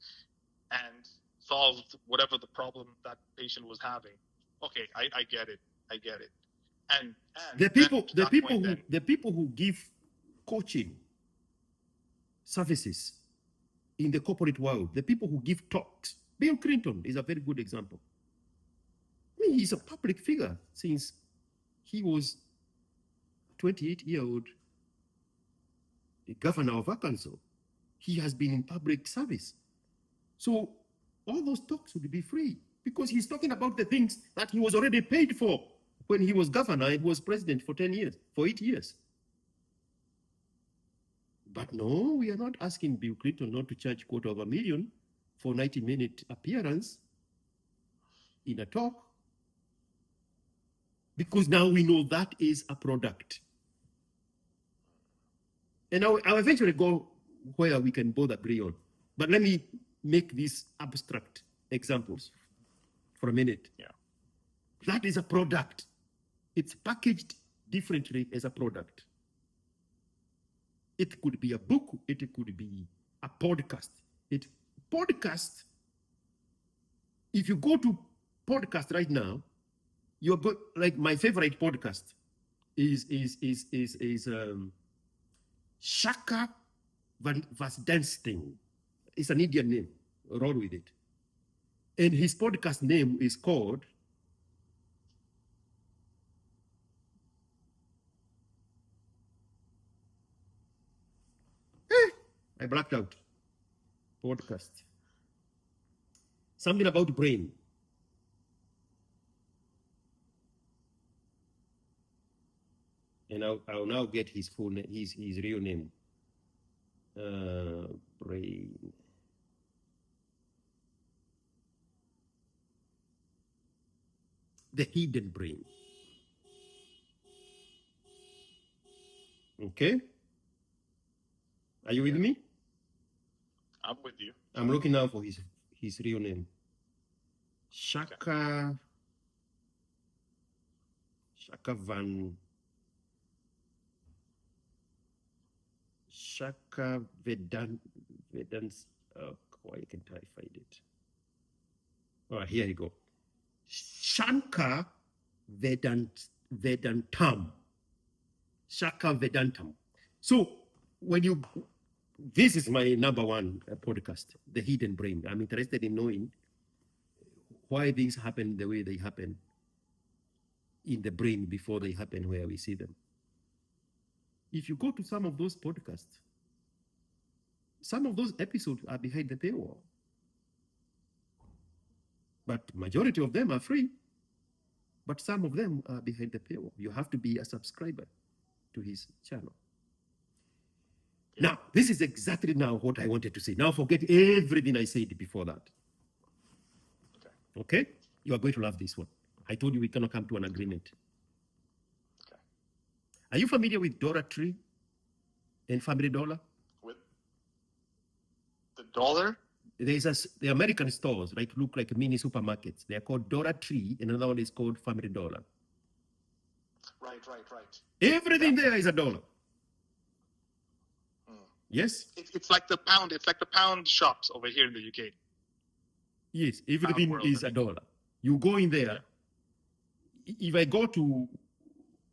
and solved whatever the problem that patient was having. Okay, I get it. And the people who give coaching services in the corporate world, the people who give talks, Bill Clinton is a very good example. I mean, he's a public figure since he was 28-year-old governor of Arkansas. He has been in public service. So all those talks would be free because he's talking about the things that he was already paid for when he was governor and was president for 8 years. But no, we are not asking Bill Clinton not to charge $250,000 for 90-minute appearance in a talk, because now we know that is a product. And I'll eventually go where we can both agree on. But let me make these abstract examples for a minute. Yeah. That is a product. It's packaged differently as a product. It could be a book. It could be a podcast. Podcast, if you go to podcast right now, you're good. Like my favorite podcast is Shaka Vasdansting. It's an Indian name. Roll with it. And his podcast name is called I blacked out. Podcast. Something about brain. And I'll now get his full name, his real name. Brain. The hidden brain. Okay? Are you with me? I'm with you. I'm looking now for his real name. Shaka Van Shaka Vedans. Why can't I find it? Oh, here you go. Shankar Vedantam. Shaka Vedantam. So when you, this is my number one podcast, The Hidden Brain. I'm interested in knowing why things happen the way they happen in the brain before they happen where we see them. If you go to some of those podcasts, some of those episodes are behind the paywall, but majority of them are free. But some of them are behind the paywall. You have to be a subscriber to his channel. Now, this is exactly now what I wanted to say. Now forget everything I said before that. Okay? You are going to love this one. I told you we cannot come to an agreement. Okay. Are you familiar with Dollar Tree and Family Dollar? With the dollar? There's the American stores, right, look like mini supermarkets. They are called Dollar Tree, and another one is called Family Dollar. Right. Everything there is a dollar. Yes? It's like the pound. It's like the pound shops over here in the UK. Yes, everything is a dollar. You go in there. If I go to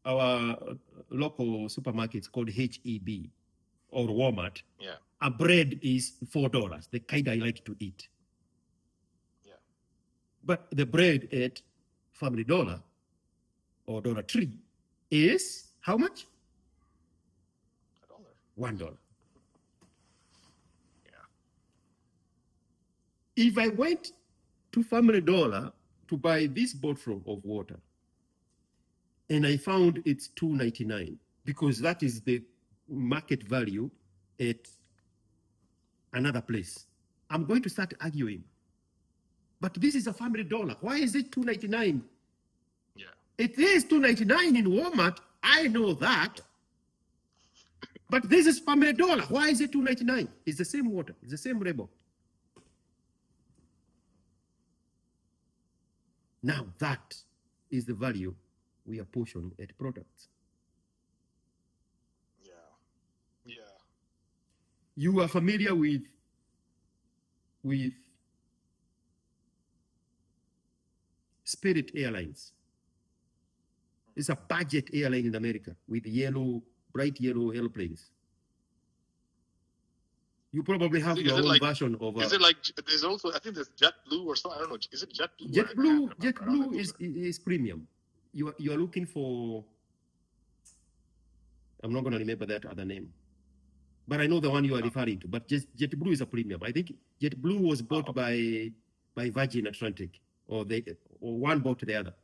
our local supermarkets called HEB or Walmart, a bread is $4, the kind I like to eat. Yeah. But the bread at Family Dollar or Dollar Tree is how much? $1. $1. Yeah. If I went to Family Dollar to buy this bottle of water, and I found it's $2.99 because that is the market value at another place, I'm going to start arguing. But this is a Family Dollar. Why is it $2.99? Yeah. It is $2.99 in Walmart. I know that. But this is Family Dollar. Why is it $2.99? It's the same water. It's the same label. Now that is the value we apportion at products. Yeah. You are familiar with Spirit Airlines. It's a budget airline in America with bright yellow airplanes. You probably have your own version of. Is it like there's also? I think there's JetBlue or something. I don't know. Is it JetBlue? JetBlue is premium. You are looking for. I'm not going to remember that other name, but I know the one you are referring to. But JetBlue is a premium. I think JetBlue was bought by Virgin Atlantic, or one bought the other.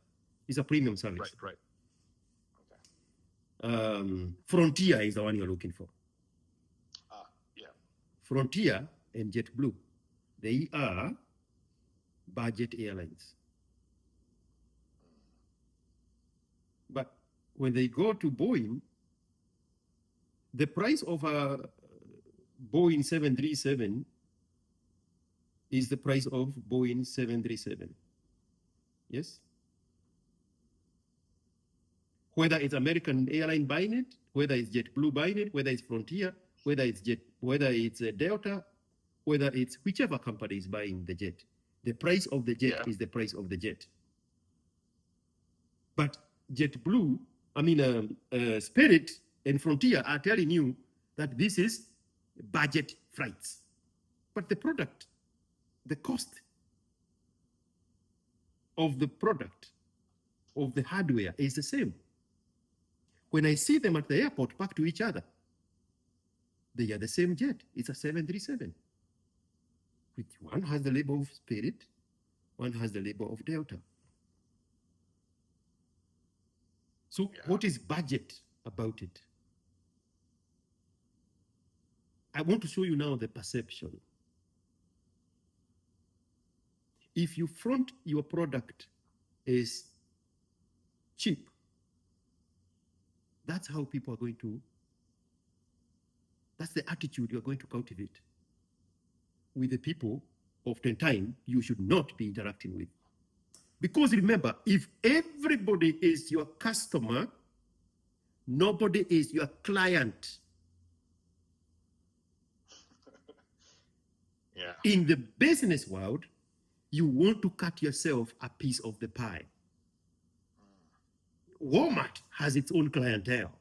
It's a premium service. Right. Frontier is the one you're looking for. Yeah. Frontier and JetBlue, they are budget airlines. But when they go to Boeing, the price of a Boeing 737 is the price of Boeing 737. Yes? Whether it's American airline buying it, whether it's JetBlue buying it, whether it's Frontier, whether it's Delta, whether it's whichever company is buying the jet, the price of the jet is the price of the jet. But JetBlue, Spirit and Frontier are telling you that this is budget flights. But the product, the cost of the product, of the hardware is the same. When I see them at the airport packed to each other, they are the same jet. It's a 737. One has the label of Spirit, one has the label of Delta. So what is budget about it? I want to show you now the perception. If you front your product as cheap, that's how people are going to That's the attitude you're going to cultivate with the people oftentimes you should not be interacting with. Because remember, if everybody is your customer, nobody is your client. Yeah. In the business world, you want to cut yourself a piece of the pie. Walmart has its own clientele.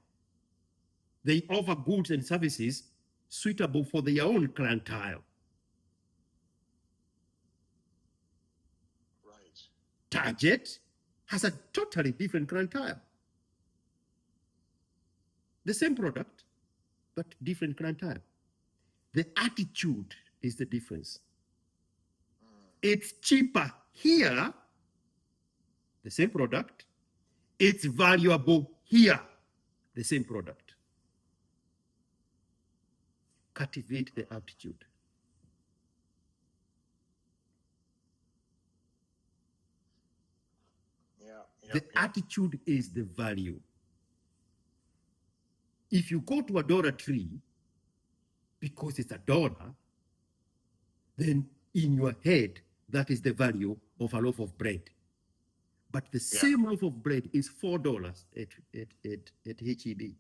They offer goods and services suitable for their own clientele. Right. Target has a totally different clientele. The same product, but different clientele. The attitude is the difference. It's cheaper here, the same product. It's valuable here, the same product. Cultivate the attitude. The attitude is the value. If you go to a Dollar Tree because it's $1, then in your head, that is the value of a loaf of bread. But the same loaf of bread is $4 at HEB.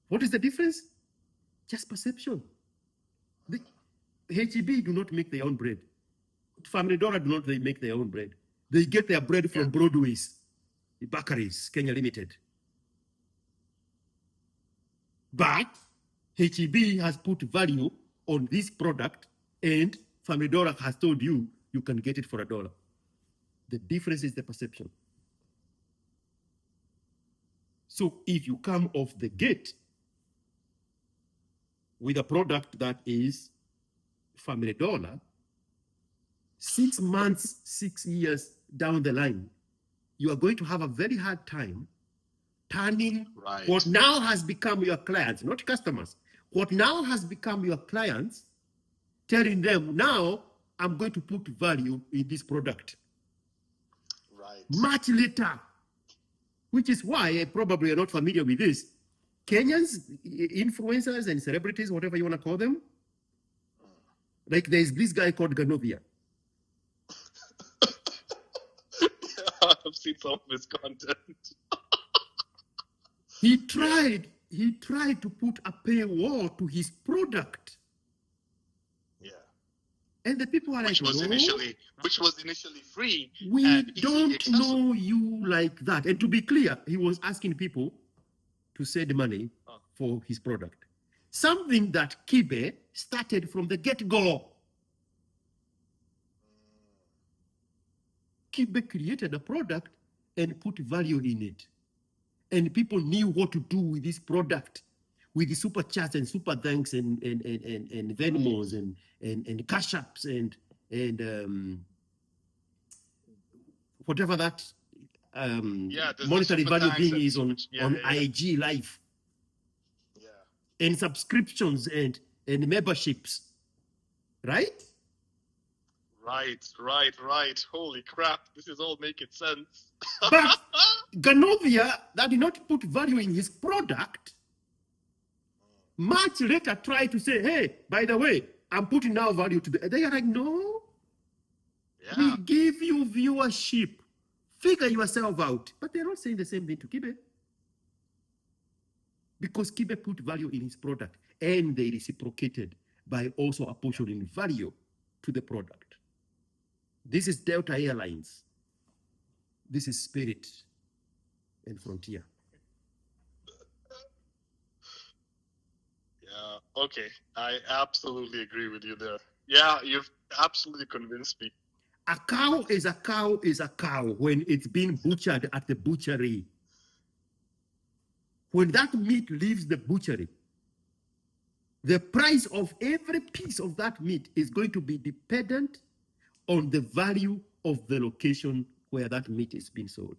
What is the difference? Just perception. The HEB do not make their own bread. Family Dollar do not make their own bread. They get their bread from Broadway's, the bakeries, Kenya Limited. But HEB has put value on this product, and Family Dollar has told you you can get it for $1. The difference is the perception. So if you come off the gate with a product that is Family Dollar, 6 months, 6 years down the line, you are going to have a very hard time turning what now has become your clients, not customers, what now has become your clients, telling them, now I'm going to put value in this product. Right. Much later, which is why probably you're not familiar with this. Kenyans, influencers and celebrities, whatever you want to call them, like there's this guy called Ganovia. I've seen some of his content. He tried to put a paywall to his product. Yeah. And the people are which like, was initially free. We and don't accessible. know you like that. And to be clear, he was asking people to send money for his product. Something that Kibe started from the get-go. Kibe created a product and put value in it. And people knew what to do with this product, with the super chats and super thanks and Venmos and cash apps and whatever that monetary value thing is on IG Live. Yeah. And subscriptions and memberships. Right? Right. Holy crap. This is all making sense. But Ganovia, that did not put value in his product, much later tried to say, hey, by the way, I'm putting now value to the... They are like, no. Yeah. We give you viewership. Figure yourself out. But they're not saying the same thing to Kibe. Because Kibe put value in his product and they reciprocated by also apportioning value to the product. This is Delta Airlines. This is Spirit and Frontier. Yeah, okay. I absolutely agree with you there. Yeah, you've absolutely convinced me. A cow is a cow is a cow when it's being butchered at the butchery. When that meat leaves the butchery, the price of every piece of that meat is going to be dependent on the value of the location where that meat is being sold.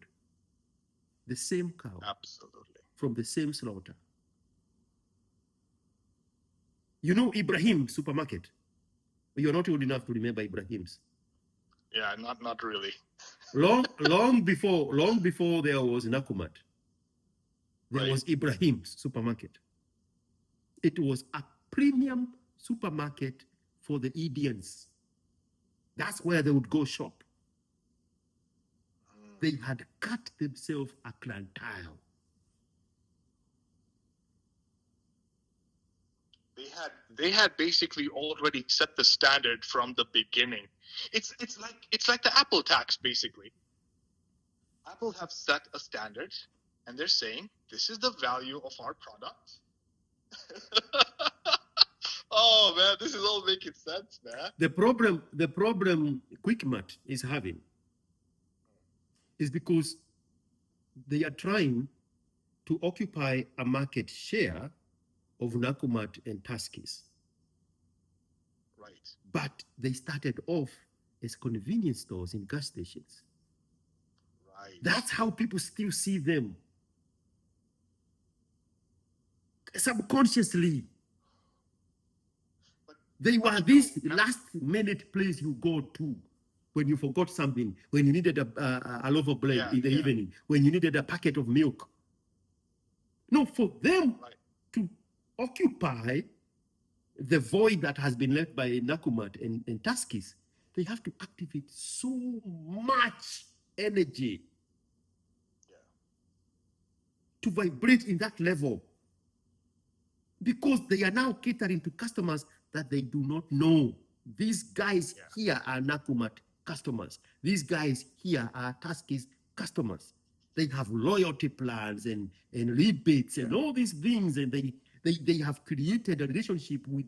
The same cow. Absolutely. From the same slaughter. You know Ibrahim supermarket? You're not old enough to remember Ibrahim's. Yeah, not really. long before there was Nakumat, there was Ibrahim's supermarket. it was a premium supermarket for the Indians. That's where they would go shop. They had cut themselves a clientele. They had basically already set the standard from the beginning. It's like the Apple tax, basically. Apple have set a standard, and they're saying this is the value of our product. Oh man, this is all making sense, man. The problem QuickMart is having is because they are trying to occupy a market share of Nakumat and Tuskys. Right. But they started off as convenience stores in gas stations. Right. That's how people still see them. Subconsciously. But they were this last minute place you go to when you forgot something, when you needed a loaf of bread in the evening, when you needed a packet of milk. No, for them to occupy the void that has been left by Nakumat and Tuskys, they have to activate so much energy to vibrate in that level, because they are now catering to customers that they do not know. These guys here are Nakumat customers. These guys here are Tuskys customers. They have loyalty plans and rebates and all these things, and they have created a relationship with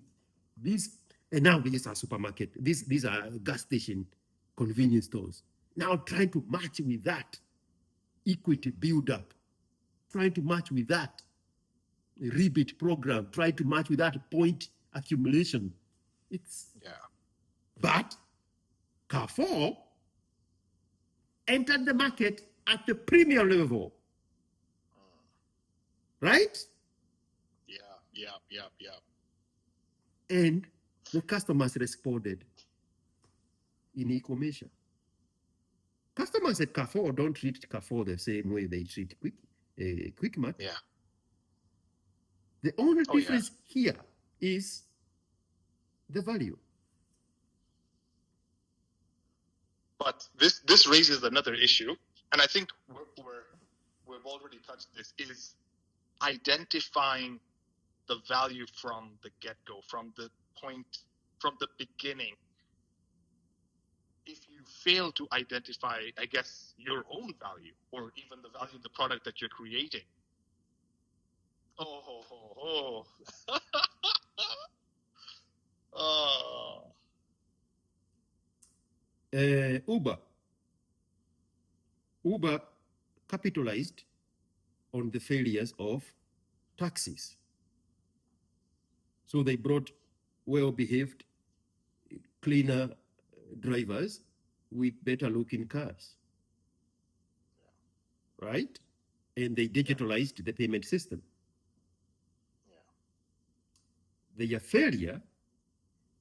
these. And now these are supermarket. These are gas station convenience stores. Now trying to match with that equity build up, trying to match with that rebate program, trying to match with that point accumulation. But Carrefour entered the market at the premier level. Right? Yeah. And the customers responded in e-commerce. Customers at Carrefour don't treat Carrefour the same way they treat QuickMart. Yeah. The only difference here is the value. But this raises another issue, and I think we've already touched this, is identifying the value from the get-go, from the beginning. If you fail to identify, I guess, your own value, or even the value of the product that you're creating. Uber capitalized on the failures of taxis. So they brought well-behaved, cleaner drivers with better-looking cars, right? And they digitalized the payment system. Their failure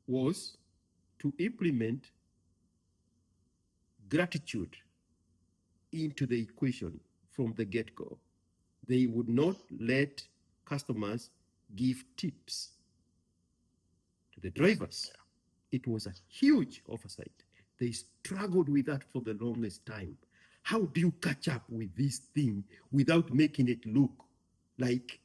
was to implement gratitude into the equation from the get-go. They would not let customers give tips to the drivers. It was a huge oversight. They struggled with that for the longest time. How do you catch up with this thing without making it look like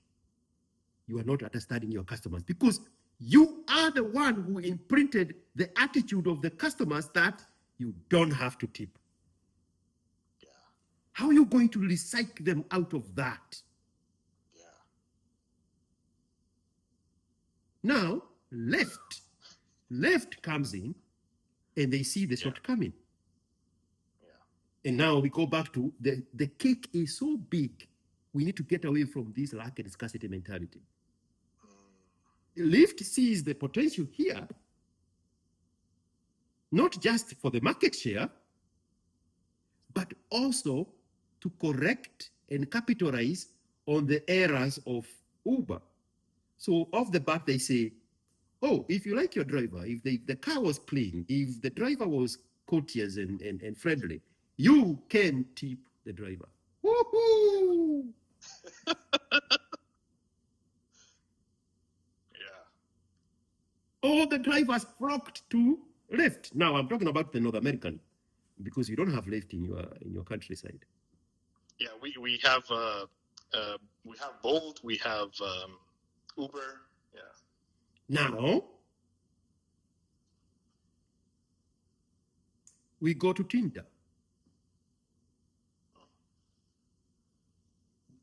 you are not understanding your customers? Because you are the one who imprinted the attitude of the customers that you don't have to tip. How are you going to recycle them out of that? Now, left comes in, and they see the shortcoming. And now we go back to the cake is so big, we need to get away from this lack and scarcity mentality. Lyft sees the potential here, not just for the market share, but also to correct and capitalize on the errors of Uber. So off the bat, they say, oh, if you like your driver, if the car was clean, if the driver was courteous and friendly, you can tip the driver. Woohoo! All the drivers flocked to Lyft. Now I'm talking about the North American, because you don't have Lyft in your countryside. Yeah, we have Bolt, we have Uber. Yeah. Now we go to Tinder.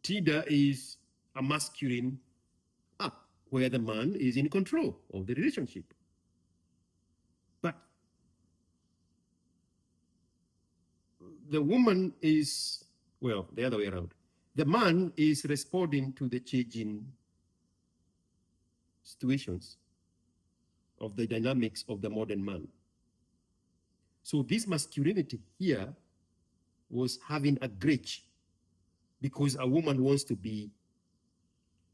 Tinder is a masculine app where the man is in control of the relationship. But the woman is, well, the other way around. The man is responding to the changing situations of the dynamics of the modern man. So this masculinity here was having a glitch, because a woman wants to be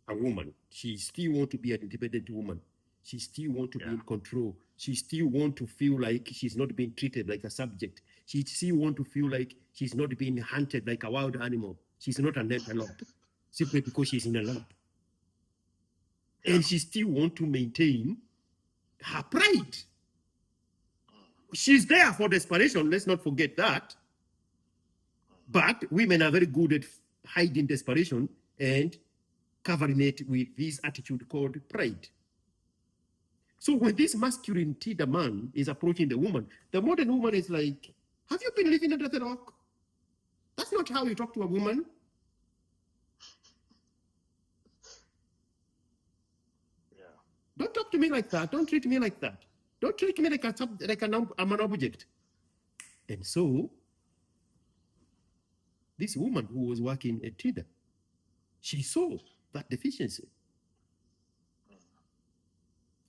a woman. She still wants to be an independent woman. She still wants to be in control. She still wants to feel like she's not being treated like a subject. She still wants to feel like she's not being hunted like a wild animal. She's not an antelope simply because she's in a lump. And she still wants to maintain her pride. She's there for desperation. Let's not forget that. But women are very good at hiding desperation and covering it with this attitude called pride. So when this masculinity, the man, is approaching the modern woman is like, have you been living under the rock? That's not how you talk to a woman. Yeah. Don't talk to me like that. Don't treat me like that. Don't treat me like I'm an object. And so, this woman who was working at Tinder, she saw that deficiency.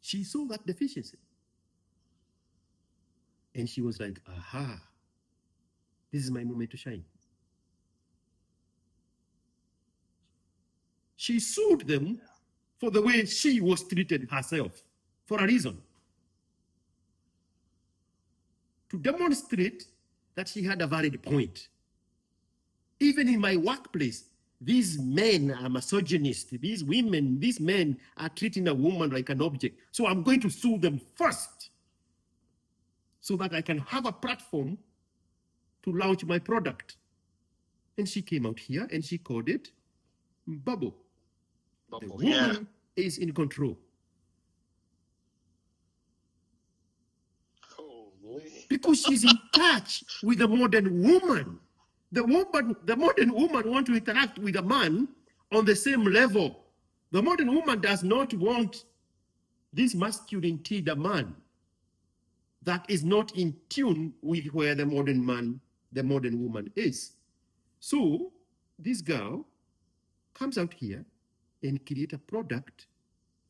She saw that deficiency. And she was like, aha, this is my moment to shine. She sued them for the way she was treated herself, for a reason. To demonstrate that she had a valid point. Even in my workplace, these men are misogynist. These women, these men are treating a woman like an object. So I'm going to sue them first, so that I can have a platform to launch my product. And she came out here and she called it Bubble. The woman is in control. Holy. Because she's in touch with the modern woman. The modern woman wants to interact with a man on the same level. The modern woman does not want this masculinity, the man, that is not in tune with where the modern man, the modern woman is. So this girl comes out here and create a product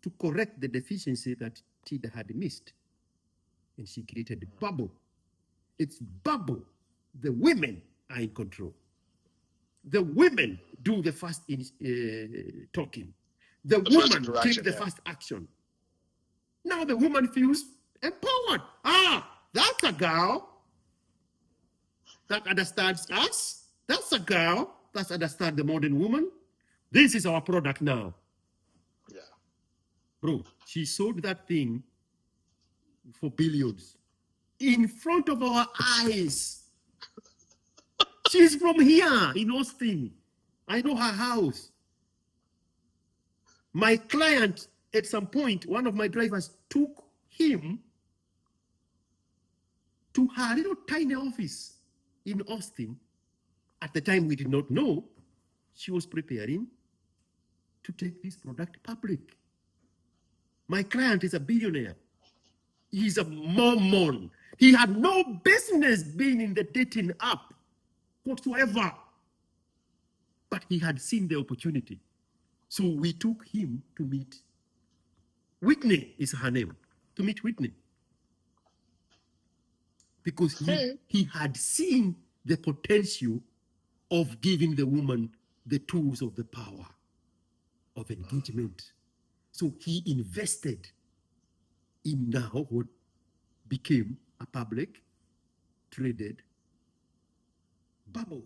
to correct the deficiency that Tida had missed. And she created Bubble. It's Bubble. The women are in control. The women do the first talking. The woman takes the first action. Now the woman feels empowered. Ah, that's a girl that understands us. That's a girl that understands the modern woman. This is our product now. Yeah. Bro, she sold that thing for billions in front of our eyes. She's from here in Austin. I know her house. My client, at some point, one of my drivers took him to her little tiny office in Austin. At the time, we did not know she was preparing to take this product public. My client is a billionaire. He's a Mormon. He had no business being in the dating app whatsoever. But he had seen the opportunity. So we took him to meet. Whitney is her name. To meet Whitney. Because he had seen the potential of giving the woman the tools of the power of engagement. So he invested in now what became a public traded Bubble.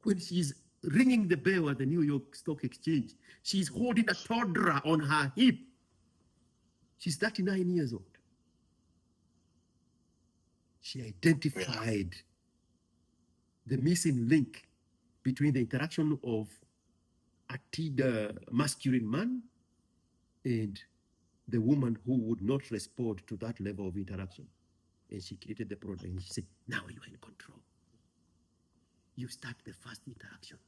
When she's ringing the bell at the New York Stock Exchange, she's holding a toddler on her hip. She's 39 years old. She identified the missing link between the interaction of a masculine man and the woman who would not respond to that level of interaction. And she created the product and she said, now you are in control. You start the first interaction.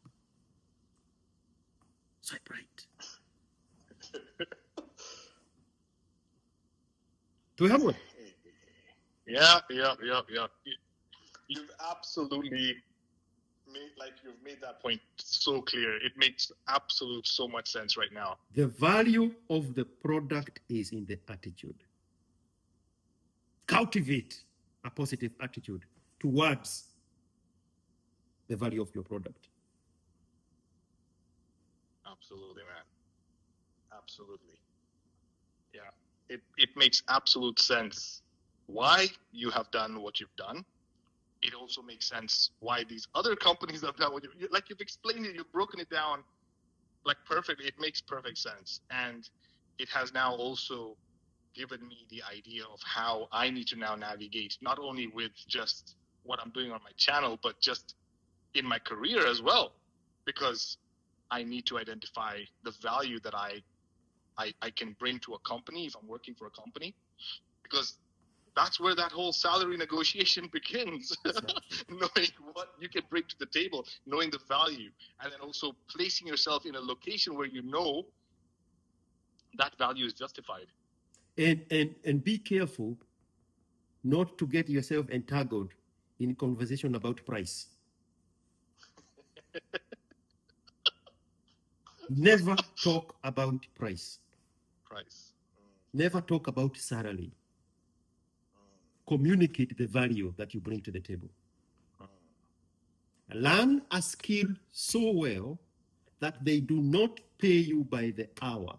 Swipe right. Do we have one? Yeah. You've absolutely made that point so clear. It makes absolute so much sense right now. The value of the product is in the attitude. Cultivate a positive attitude towards the value of your product. Absolutely, man. Absolutely. Yeah. It makes absolute sense why you have done what you've done. It also makes sense why these other companies have done what you've explained it, you've broken it down like perfectly. It makes perfect sense. And it has now also given me the idea of how I need to now navigate, not only with just what I'm doing on my channel, but just in my career as well, because I need to identify the value that I can bring to a company if I'm working for a company, because that's where that whole salary negotiation begins. Exactly. Knowing what you can bring to the table, knowing the value, and then also placing yourself in a location where you know that value is justified. And be careful not to get yourself entangled in conversation about price. Never talk about price. Never talk about salary. Communicate the value that you bring to the table. Learn a skill so well that they do not pay you by the hour.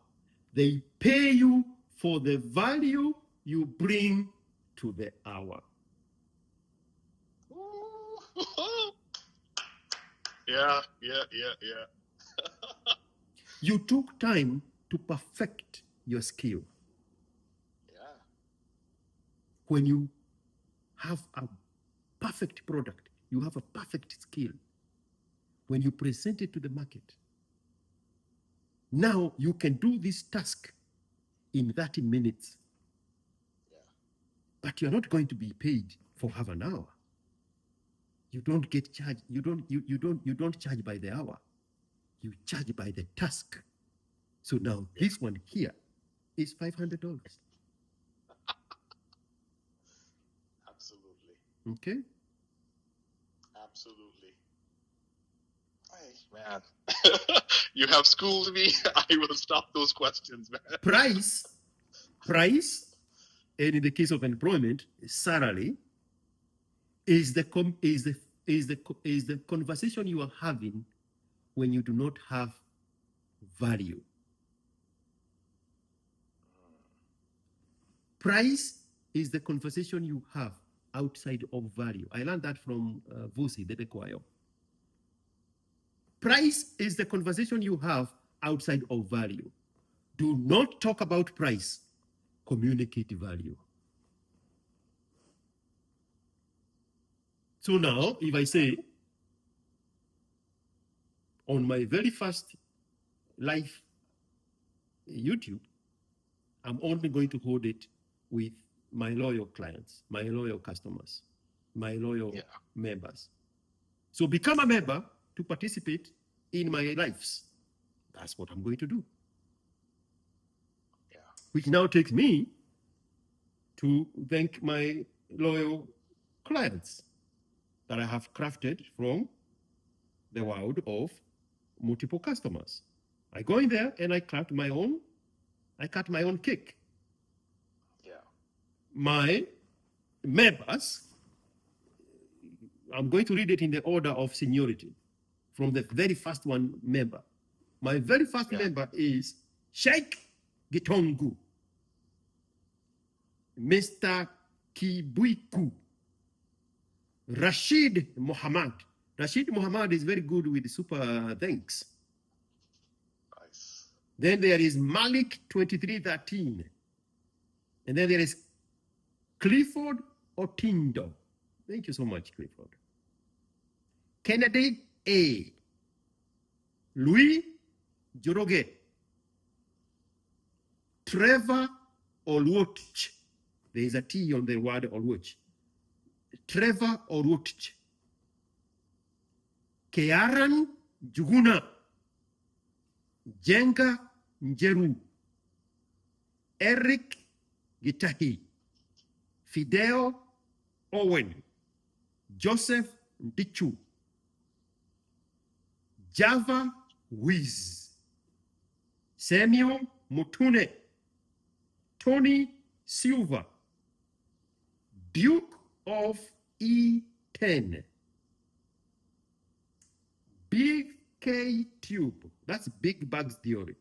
They pay you for the value you bring to the hour. Yeah. You took time to perfect your skill. Yeah. When you have a perfect product, you have a perfect skill. When you present it to the market, now you can do this task in 30 minutes. Yeah. But you're not going to be paid for half an hour. You don't get charged. You don't charge by the hour. You charge by the task. So now this one here is $500. Absolutely. Okay. Absolutely. Man, you have schooled me. I will stop those questions, man. Price, and in the case of employment, salary is the conversation you are having when you do not have value. Price is the conversation you have outside of value. I learned that from Vusi Debekwayo. Price is the conversation you have outside of value. Do not talk about price. Communicate value. So now, if I say, on my very first live YouTube, I'm only going to hold it with my loyal clients, my loyal customers, my loyal members. So become a member to participate in my lives. That's what I'm going to do. Yeah. Which now takes me to thank my loyal clients that I have crafted from the world of multiple customers. I go in there and I cut my own cake. Yeah. My members, I'm going to read it in the order of seniority from the very first one member. My very first member is Sheikh Gitongu, Mr. Kibuiku, Rashid Muhammad. Rashid Muhammad is very good with super thanks. Nice. Then there is Malik 2313, And then there is Clifford Otindo. Thank you so much, Clifford. Kennedy A. Louis Joroge. Trevor Olwotch. There is a T on the word Olwotch. Trevor Olwotch. Kearan Juguna. Jenga Njeru. Eric Gitahi. Fidel Owen. Joseph Ndichu. Java Wiz. Samuel Mutune. Tony Silva. Duke of E10. Big K Tube. That's Big Bugs Theory.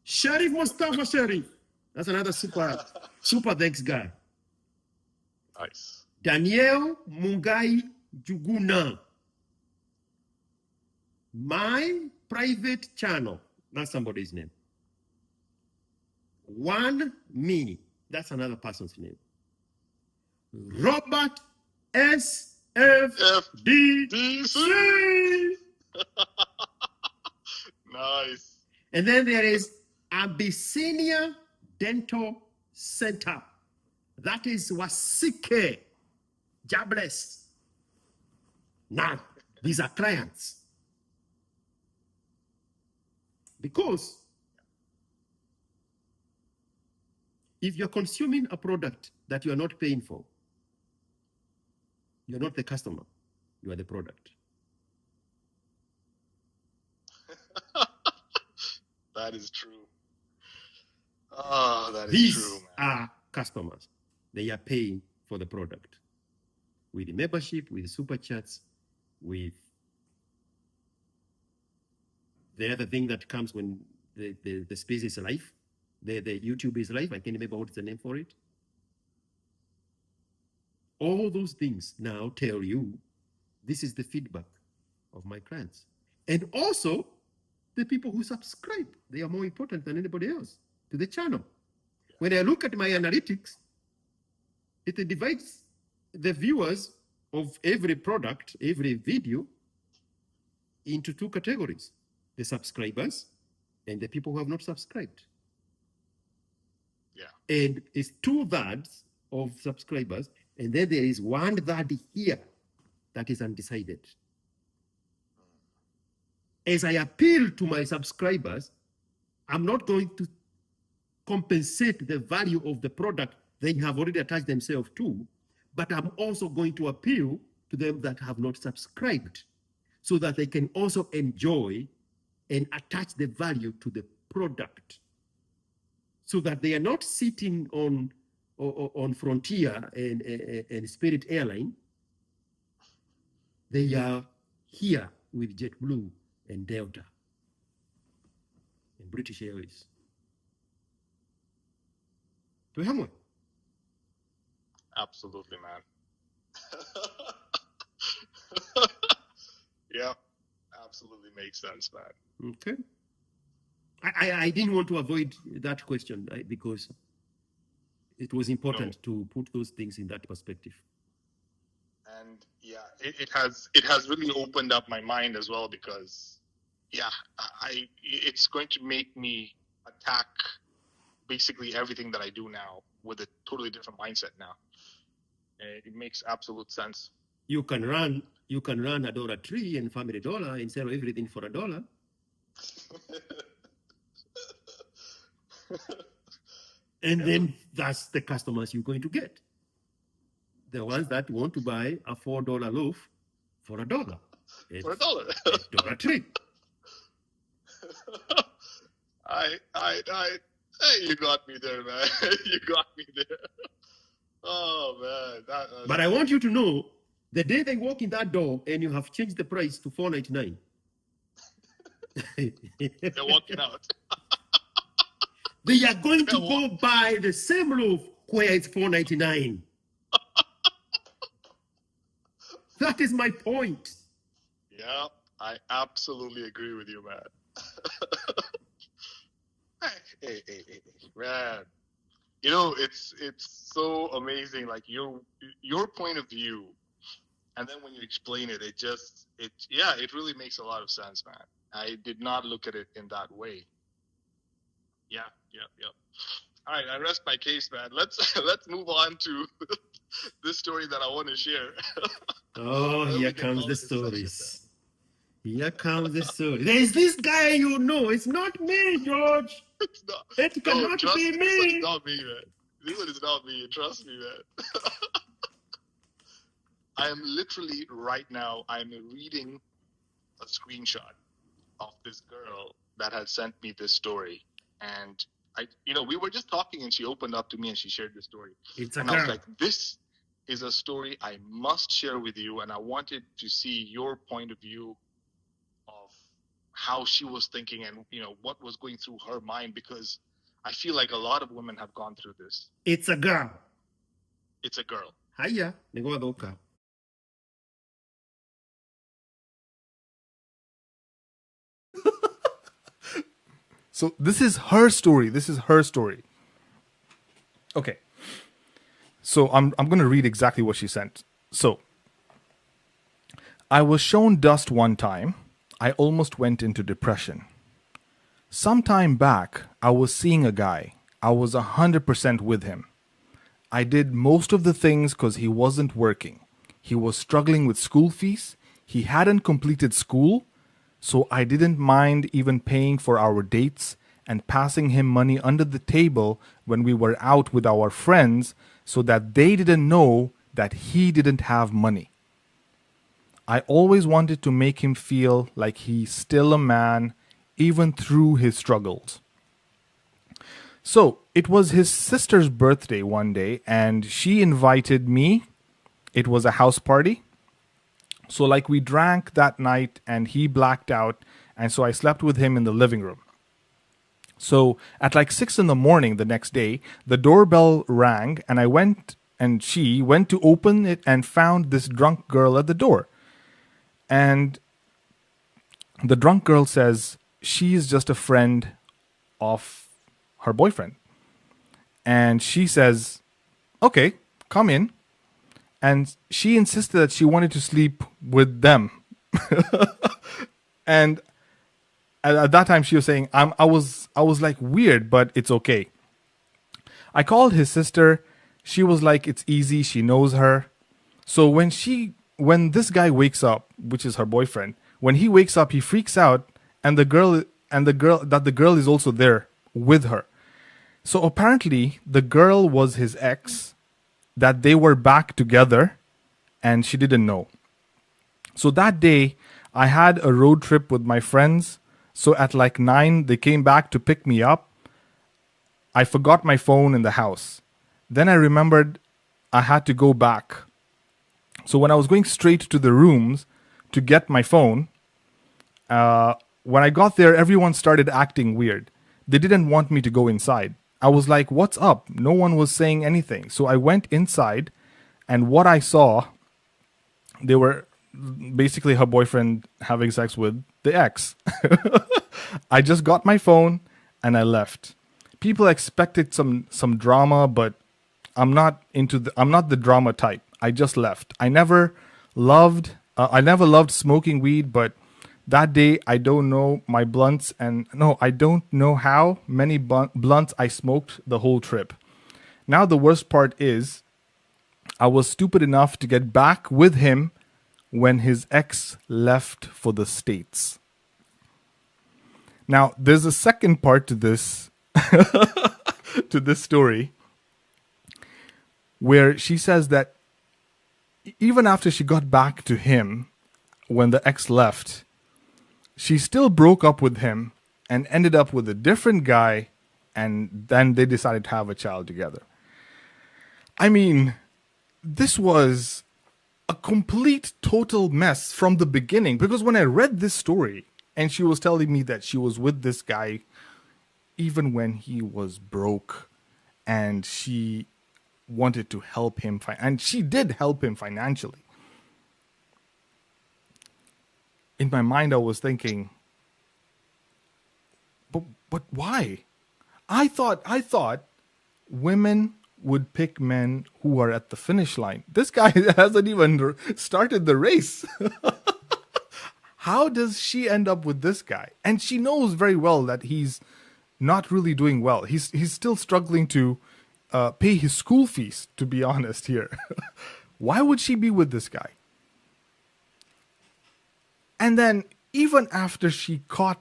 Sheriff Mustafa Sheriff. That's another super thanks guy. Nice. Daniel Mungai Juguna. My private channel. That's somebody's name. One Me. That's another person's name. Robert SFDC. Nice. And then there is Abyssinia Dental Center. That is Wasike. Jobless. Now, these are clients. Because if you're consuming a product that you are not paying for, you're not the customer, you are the product. That is true. Oh, that is These true, man. are customers. They are paying for the product. With the membership, with super chats, with the other thing that comes when the space is live, the YouTube is live. I can't remember what's the name for it. All those things now tell you this is the feedback of my clients. And also, the people who subscribe, they are more important than anybody else to the channel. When I look at my analytics, it divides the viewers of every product, every video, into two categories: the subscribers and the people who have not subscribed. Yeah. And it's 2/3 of subscribers, and then there is 1/3 here that is undecided. As I appeal to my subscribers, I'm not going to compensate the value of the product they have already attached themselves to, but I'm also going to appeal to them that have not subscribed so that they can also enjoy and attach the value to the product, so that they are not sitting on Frontier and Spirit Airline. They are here with JetBlue and Delta and British Airways. Tuhamwe. Absolutely, man. Yeah, absolutely makes sense, man. Okay. I didn't want to avoid that question because it was important to put those things in that perspective. And yeah, it has really opened up my mind as well, because yeah, it's going to make me attack basically everything that I do now with a totally different mindset now. It makes absolute sense. You can run a dollar tree and farm $1 and sell everything for $1. And then that's the customers you're going to get. The ones that want to buy a $4 loaf for $1. For $1. Dollar tree. Hey, you got me there, man. You got me there. Oh, man. But I want you to know, the day they walk in that door and you have changed the price to $4.99, they're walking out. They are going to go buy the same loaf where it's $4.99. That is my point. Yeah, I absolutely agree with you, man. Hey, man. it's so amazing, like your point of view, and then when you explain it, it really makes a lot of sense, man. I did not look at it in that way. Yeah, yeah. All right, I rest my case, man. Let's move on to this story that I want to share. Oh, Then here we can comes call the it a session, stories. Here comes the story. There is this guy you know. It's not me, George. It's not. It No, cannot trust be me. This one is me. not me, man. This one is not me. Trust me, man. I am literally right now. I'm reading a screenshot of this girl that had sent me this story, and we were just talking, and she opened up to me and she shared this story, It's a and I was girl. like, this is a story I must share with you, and I wanted to see your point of view of how she was thinking and what was going through her mind, because I feel like a lot of women have gone through this. It's a girl. It's a girl. Hiya. Nigga. So this is her story. This is her story. Okay. So I'm going to read exactly what she sent. So I was shown dust one time. I almost went into depression. Some time back, I was seeing a guy. I was 100% with him. I did most of the things because he wasn't working. He was struggling with school fees. He hadn't completed school. So I didn't mind even paying for our dates and passing him money under the table when we were out with our friends so that they didn't know that he didn't have money. I always wanted to make him feel like he's still a man, even through his struggles. So it was his sister's birthday one day, and she invited me. It was a house party. So, like, we drank that night, and he blacked out, and so I slept with him in the living room. So, at like 6 in the morning the next day, the doorbell rang, and she went to open it and found this drunk girl at the door. And the drunk girl says she's just a friend of her boyfriend. And she says, okay, come in. And she insisted that she wanted to sleep with them. And at that time she was saying, I was like, weird, but it's okay. I called his sister. She was like, it's easy. She knows her. So when this guy wakes up, which is her boyfriend, when he wakes up, he freaks out, and the girl is also there with her. So apparently the girl was his ex, that they were back together, and she didn't know. So that day I had a road trip with my friends. So at like 9, they came back to pick me up. I forgot my phone in the house. Then I remembered I had to go back. So when I was going straight to the rooms to get my phone, when I got there, everyone started acting weird. They didn't want me to go inside. I was like, what's up? No one was saying anything. So I went inside, and what I saw, they were basically her boyfriend having sex with the ex. I just got my phone and I left. People expected some drama, but I'm not the drama type. I just left. I never loved smoking weed, but that day I don't know my blunts, and no, I don't know how many blunts I smoked the whole trip. Now the worst part is I was stupid enough to get back with him when his ex left for the States. Now, there's a second part to this to this story, where she says that even after she got back to him when the ex left, she still broke up with him and ended up with a different guy, and then they decided to have a child together. I mean, this was a complete, total mess from the beginning, because when I read this story and she was telling me that she was with this guy even when he was broke, and she wanted to help him, and she did help him financially. In my mind, I was thinking, but why? I thought women would pick men who are at the finish line. This guy hasn't even started the race. How does she end up with this guy? And she knows very well that he's not really doing well. He's still struggling to pay his school fees, to be honest here. Why would she be with this guy? And then even after she caught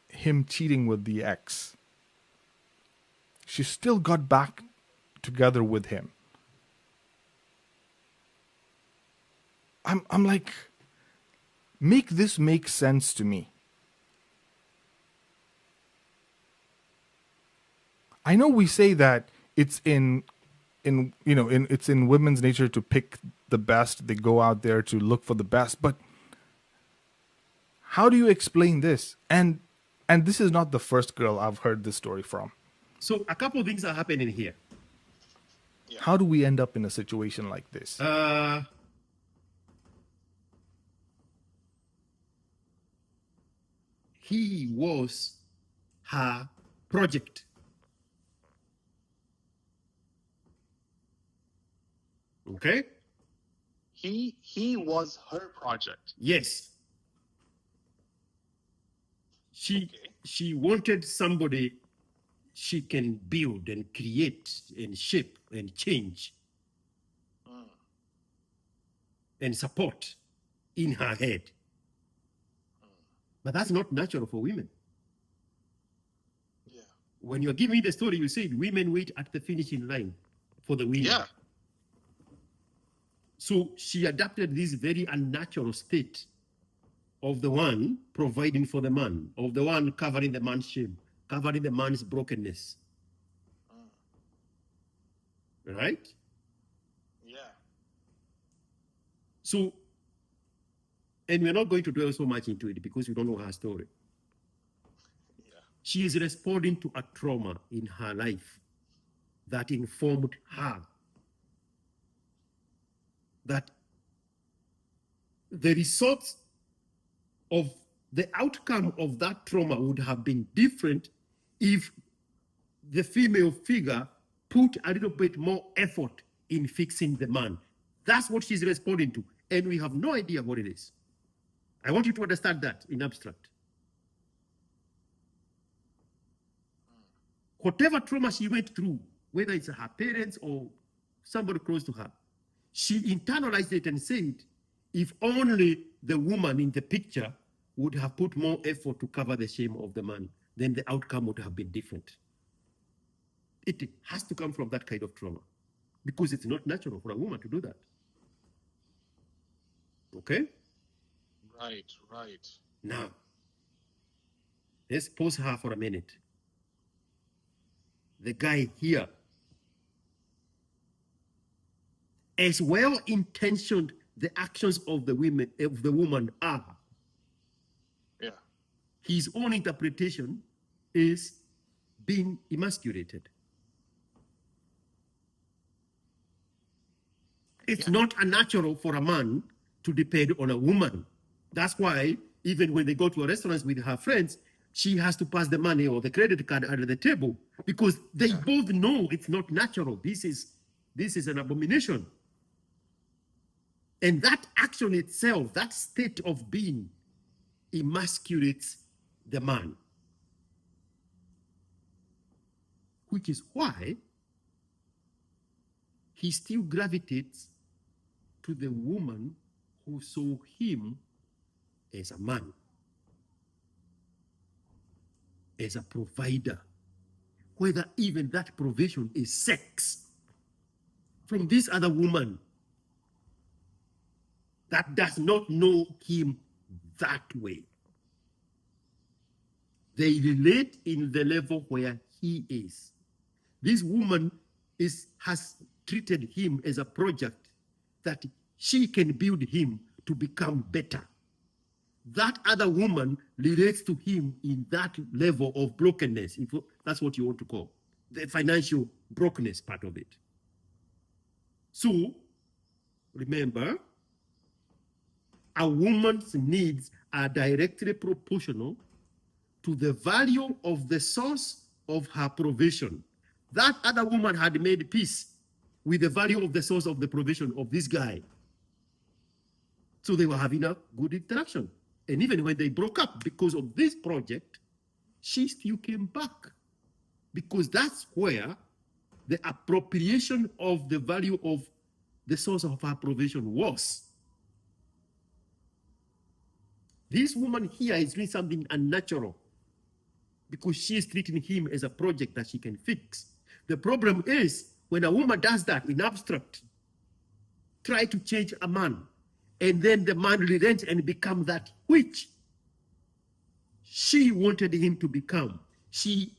him cheating with the ex, she still got back together with him. I'm like, make this make sense to me. I know we say that it's it's in women's nature to pick the best. They go out there to look for the best, but how do you explain this? And this is not the first girl I've heard this story from. So a couple of things are happening here. How do we end up in a situation like this? He was her project. Okay? He was her project. Yes. She wanted somebody she can build and create and shape and change and support in her head. But that's not natural for women. Yeah. When you're giving me the story, you said women wait at the finishing line for the winner. Yeah. So she adapted this very unnatural state of the one providing for the man, of the one covering the man's shame, covering the man's brokenness. Right? Yeah. So, and we're not going to dwell so much into it because we don't know her story. Yeah. She is responding to a trauma in her life that informed her that the results of the outcome of that trauma would have been different if the female figure put a little bit more effort in fixing the man. That's what she's responding to. And we have no idea what it is. I want you to understand that in abstract. Whatever trauma she went through, whether it's her parents or somebody close to her, she internalized it and said, if only the woman in the picture would have put more effort to cover the shame of the man, then the outcome would have been different. It has to come from that kind of trauma because it's not natural for a woman to do that. Okay? Right, right. Now, let's pause her for a minute. The guy here, as well-intentioned the actions of the woman are, Yeah. his own interpretation is being emasculated. It's not unnatural for a man to depend on a woman. That's why even when they go to a restaurant with her friends, she has to pass the money or the credit card under the table because they both know it's not natural. This is an abomination. And that action itself, that state of being, emasculates the man. Which is why he still gravitates to the woman who saw him as a man, as a provider, whether even that provision is sex from this other woman that does not know him that way. They relate in the level where he is. This woman has treated him as a project that she can build him to become better. That other woman relates to him in that level of brokenness, if that's what you want to call the financial brokenness part of it. So, remember, a woman's needs are directly proportional to the value of the source of her provision. That other woman had made peace with the value of the source of the provision of this guy. So they were having a good interaction. And even when they broke up because of this project, she still came back. Because that's where the appropriation of the value of the source of her provision was. This woman here is doing something unnatural because she is treating him as a project that she can fix. The problem is when a woman does that in abstract, try to change a man, and then the man relents and becomes that which she wanted him to become. She,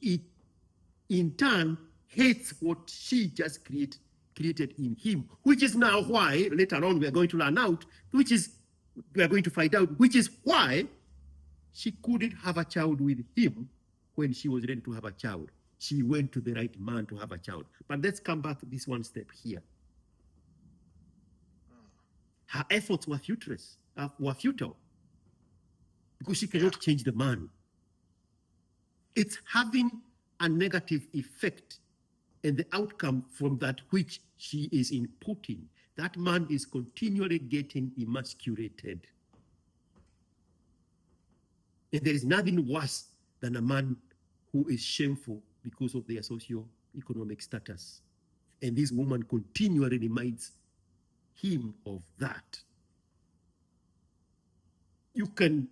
in turn, hates what she just created in him, which is now why, later on, we are going to learn out, we are going to find out, which is why she couldn't have a child with him when she was ready to have a child. She went to the right man to have a child. But let's come back to this one step here. Her efforts were futile because she cannot change the man. It's having a negative effect, and the outcome from that which she is inputting, that man is continually getting emasculated. And there is nothing worse than a man who is shameful because of their socio-economic status. And this woman continually reminds him of that. You can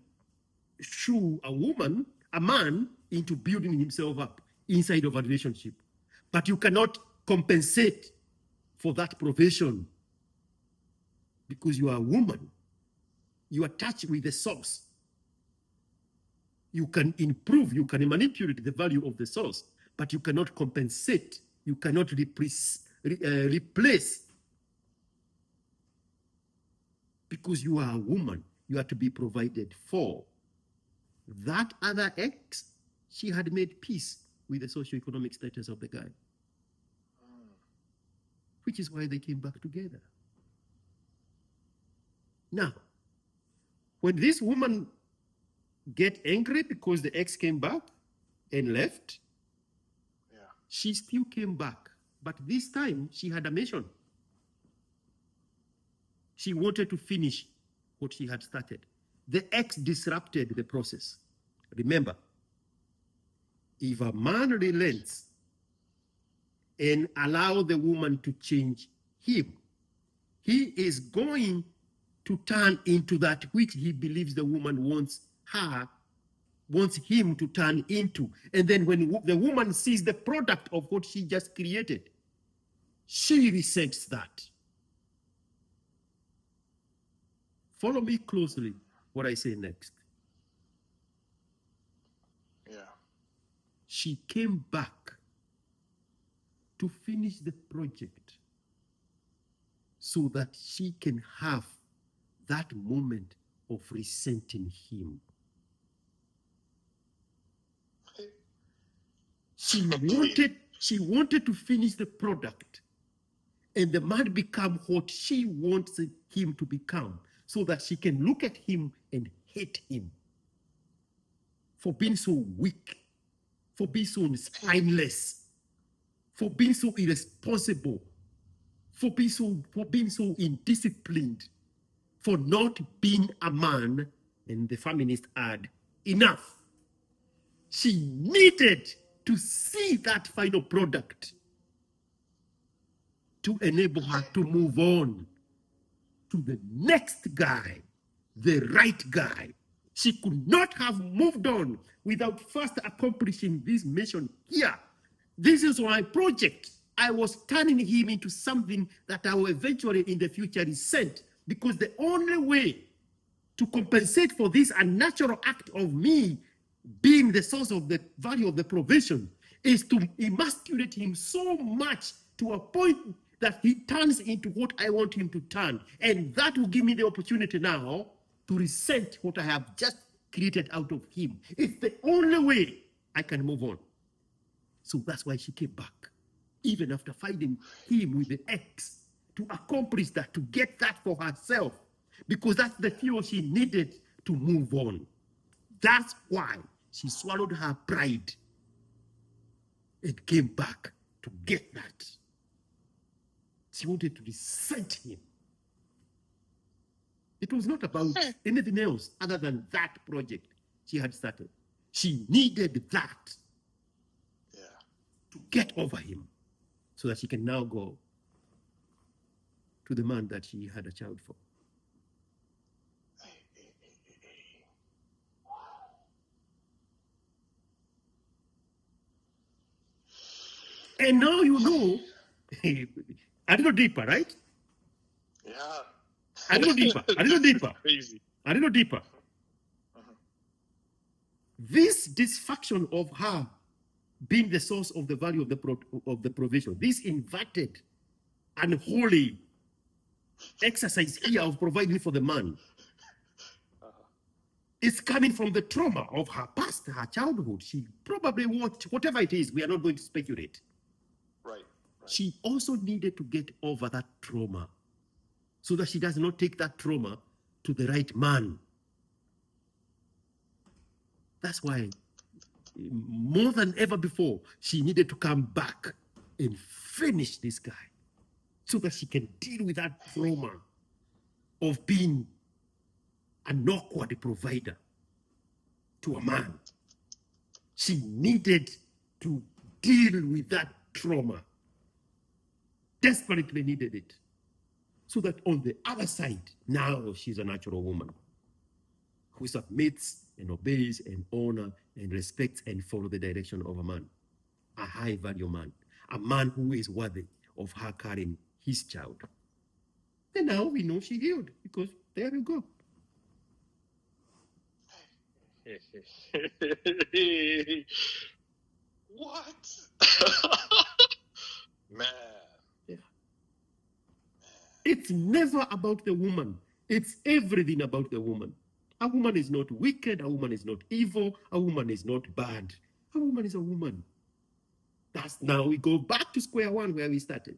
shoo a man into building himself up inside of a relationship, but you cannot compensate for that provision because you are a woman. You are touched with the source. You can improve, you can manipulate the value of the source, but you cannot compensate. You cannot replace because you are a woman. You are to be provided for. That other ex, she had made peace with the socioeconomic status of the guy, which is why they came back together. Now, when this woman get angry because the ex came back and left, she still came back. But this time, she had a mission. She wanted to finish what she had started. The ex disrupted the process. Remember, if a man relents and allow the woman to change him, he is going to turn into that which he believes the woman wants him to turn into. And then when the woman sees the product of what she just created, she resents that. Follow me closely what I say next. Yeah. She came back to finish the project so that she can have that moment of resenting him. She wanted to finish the product, and the man become what she wants him to become, so that she can look at him and hate him for being so weak, for being so spineless, for being so irresponsible, for being so indisciplined, for not being a man, and the feminists add, enough. She needed to see that final product to enable her to move on to the next guy, the right guy. She could not have moved on without first accomplishing this mission here. This is my project. I was turning him into something that I will eventually in the future resent, because the only way to compensate for this unnatural act of me being the source of the value of the provision is to emasculate him so much to a point that he turns into what I want him to turn. And that will give me the opportunity now to resent what I have just created out of him. It's the only way I can move on. So that's why she came back, even after fighting him with the ex, to accomplish that, to get that for herself, because that's the fuel she needed to move on. That's why she swallowed her pride and came back to get that. She wanted to recite him. It was not about anything else other than that project she had started. She needed that to get over him so that she can now go to the man that she had a child for. And now you know a little deeper, right? Yeah. A little deeper. A little deeper. Crazy. A little deeper. This dysfunction of her being the source of the value of the provision, this inverted, unholy exercise here of providing for the man, is coming from the trauma of her past, her childhood. She probably watched whatever it is. We are not going to speculate. Right. She also needed to get over that trauma so that she does not take that trauma to the right man. That's why, more than ever before, she needed to come back and finish this guy so that she can deal with that trauma of being an awkward provider to a man. She needed to deal with that trauma. Desperately needed it. So that on the other side, now she's a natural woman who submits and obeys and honors and respects and follows the direction of a man, a high value man, a man who is worthy of her carrying his child. And now we know she healed because there you go. What? Man. Yeah. It's never about the woman. It's everything about the woman. A woman is not wicked. A woman is not evil. A woman is not bad. A woman is a woman. That's now we go back to square one where we started.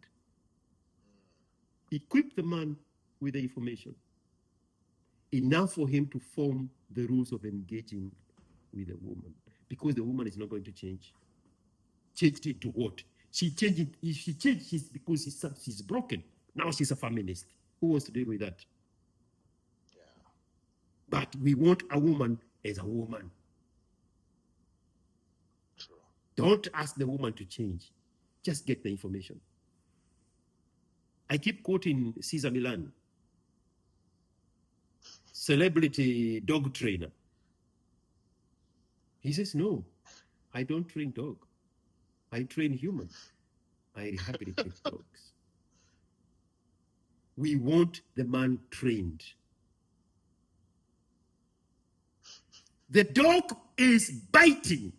Equip the man with the information. Enough for him to form the rules of engaging with a woman. Because the woman is not going to change. Changed it to what? She changed it. If she changed it because she's broken. Now she's a feminist. Who wants to deal with that? Yeah. But we want a woman as a woman. True. Don't ask the woman to change. Just get the information. I keep quoting Cesar Millan, celebrity dog trainer. He says, no, I don't train dog. I train humans. I rehabilitate dogs. We want the man trained. The dog is biting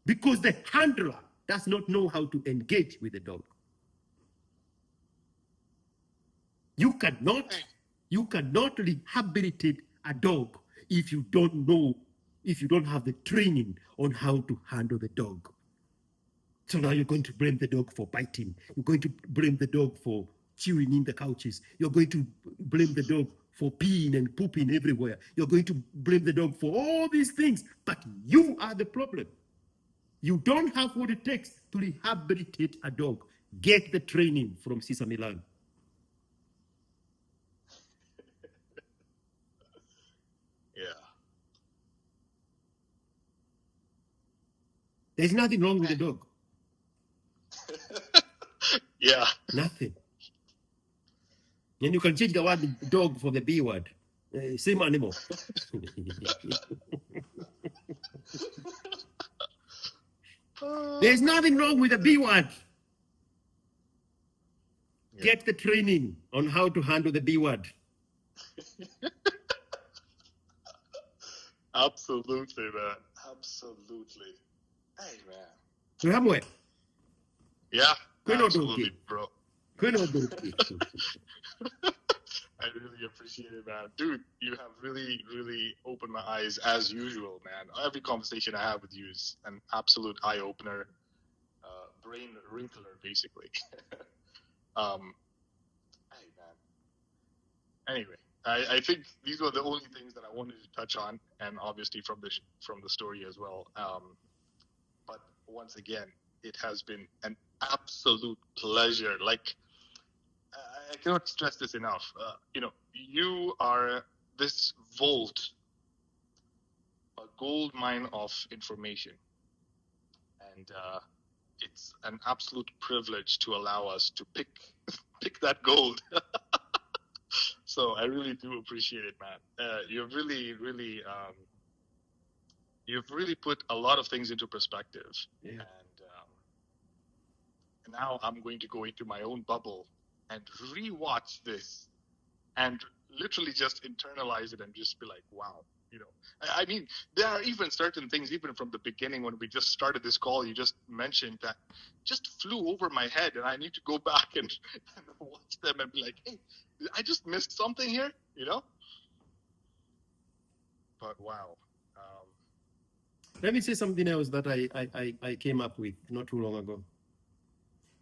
because the handler does not know how to engage with the dog. You cannot rehabilitate a dog if you don't know, if you don't have the training on how to handle the dog. So now you're going to blame the dog for biting. You're going to blame the dog for chewing in the couches. You're going to blame the dog for peeing and pooping everywhere. You're going to blame the dog for all these things, but you are the problem. You don't have what it takes to rehabilitate a dog. Get the training from Cesar Millan. Yeah. There's nothing wrong with the dog. Yeah. Nothing. And you can change the word dog for the B word. Same animal. There's nothing wrong with the B word. Yeah. Get the training on how to handle the B word. Absolutely, man. Absolutely. Hey, man. Ramwe. Yeah. Kweno Absolutely, doki. bro. Kweno doki. I really appreciate it, man. Dude, you have really, really opened my eyes as usual, man. Every conversation I have with you is an absolute eye-opener, brain wrinkler, basically. Hey, man. Anyway, I think these were the only things that I wanted to touch on, and obviously from the story as well. But once again, it has been an absolute pleasure. Like, I cannot stress this enough. You are this vault, a gold mine of information, and it's an absolute privilege to allow us to pick pick that gold. So I really do appreciate it, man. You've really put a lot of things into perspective. Yeah. And now I'm going to go into my own bubble and rewatch this and literally just internalize it and just be like, wow. I mean, there are even certain things, even from the beginning when we just started this call, you just mentioned that just flew over my head, and I need to go back and watch them and be like, hey, I just missed something here, But wow. Let me say something else that I came up with not too long ago.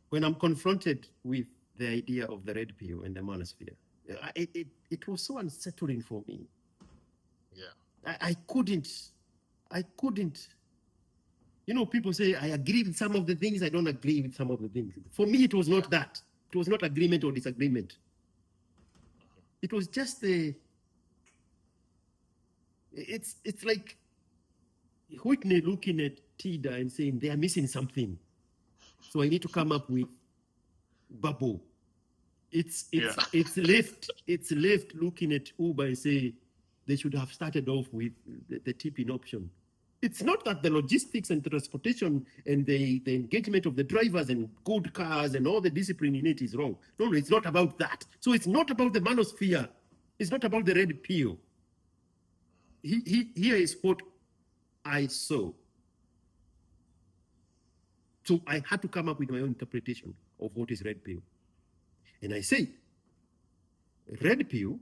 When I'm confronted with the idea of the red pill and the manosphere, it was so unsettling for me. Yeah. I couldn't. People say I agree with some of the things, I don't agree with some of the things. For me, it was not that. It was not agreement or disagreement. It was just it's like Whitney looking at Tida and saying they are missing something. So I need to come up with bubble. It's left looking at Uber and say they should have started off with the tipping option. It's not that the logistics and transportation and the engagement of the drivers and good cars and all the discipline in it is wrong. No, it's not about that. So it's not about the manosphere. It's not about the red pill. Here is what I saw. So I had to come up with my own interpretation of what is red pill. And I say, red pill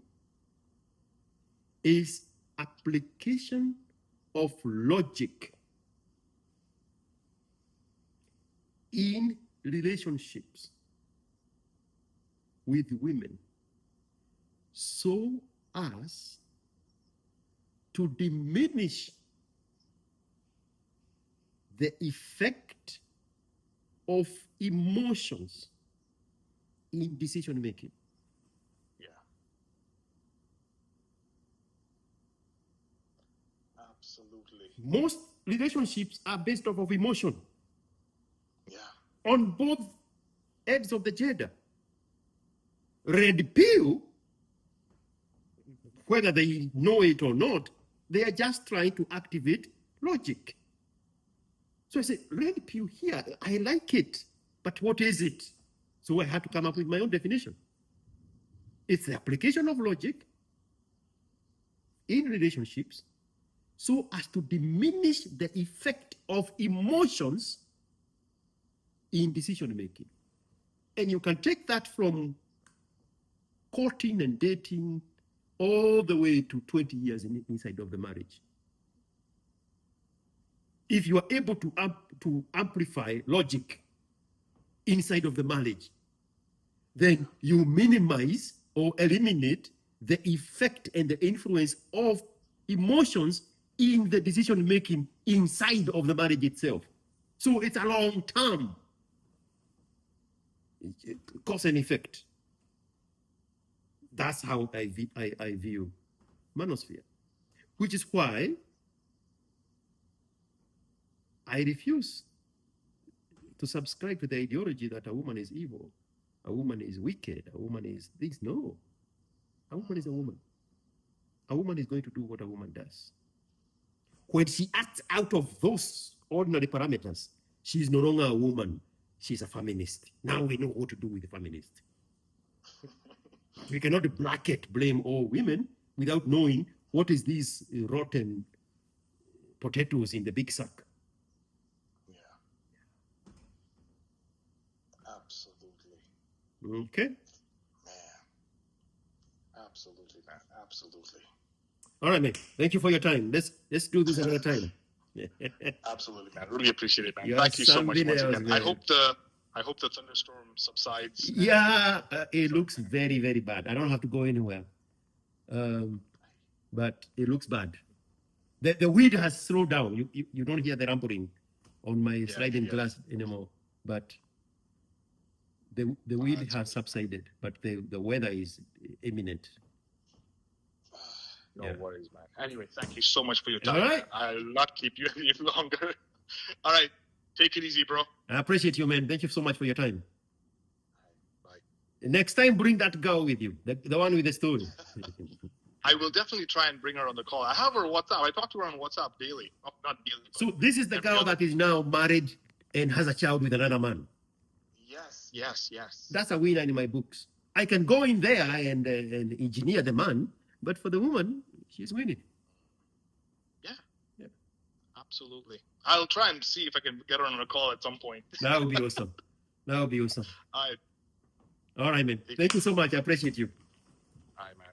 is application of logic in relationships with women so as to diminish the effect of emotions in decision making. Yeah. Absolutely. Most relationships are based off of emotion. Yeah. On both ends of the gender. Red pill, whether they know it or not, they are just trying to activate logic. So I said, red pill here, I like it, but what is it? So I had to come up with my own definition. It's the application of logic in relationships so as to diminish the effect of emotions in decision making. And you can take that from courting and dating all the way to 20 years inside of the marriage. If you are able to amplify logic inside of the marriage, then you minimize or eliminate the effect and the influence of emotions in the decision making inside of the marriage itself. So it's a long term cause and effect. That's how I view manosphere, which is why I refuse to subscribe to the ideology that a woman is evil, a woman is wicked, a woman is this. No, a woman is a woman. A woman is going to do what a woman does. When she acts out of those ordinary parameters, she is no longer a woman. She's a feminist. Now we know what to do with a feminist. We cannot blame all women without knowing what is these rotten potatoes in the big sack. Yeah. Absolutely. Okay. Man. Absolutely, man. Absolutely. All right, man. Thank you for your time. Let's do this another time. Absolutely, man. Really appreciate it, man. You're Thank you so much once something again. else, I hope the thunderstorm subsides. Yeah, it looks very, very bad. I don't have to go anywhere. But it looks bad. The wind has slowed down. You don't hear the rumbling on my sliding glass anymore. But the wind has subsided, but the weather is imminent. No worries, man. Anyway, thank you so much for your time. All right. I'll not keep you any longer. All right. Take it easy, bro. I appreciate you, man. Thank you so much for your time. Bye. Next time, bring that girl with you, the one with the story. I will definitely try and bring her on the call. I have her WhatsApp. I talk to her on WhatsApp daily. Oh, not daily. So this is the girl that is now married and has a child with another man. Yes. That's a winner in my books. I can go in there and engineer the man, but for the woman, she's winning. Yeah. Absolutely. I'll try and see if I can get her on a call at some point. That would be awesome. All right. All right, man. Thank you so much. I appreciate you. All right, man.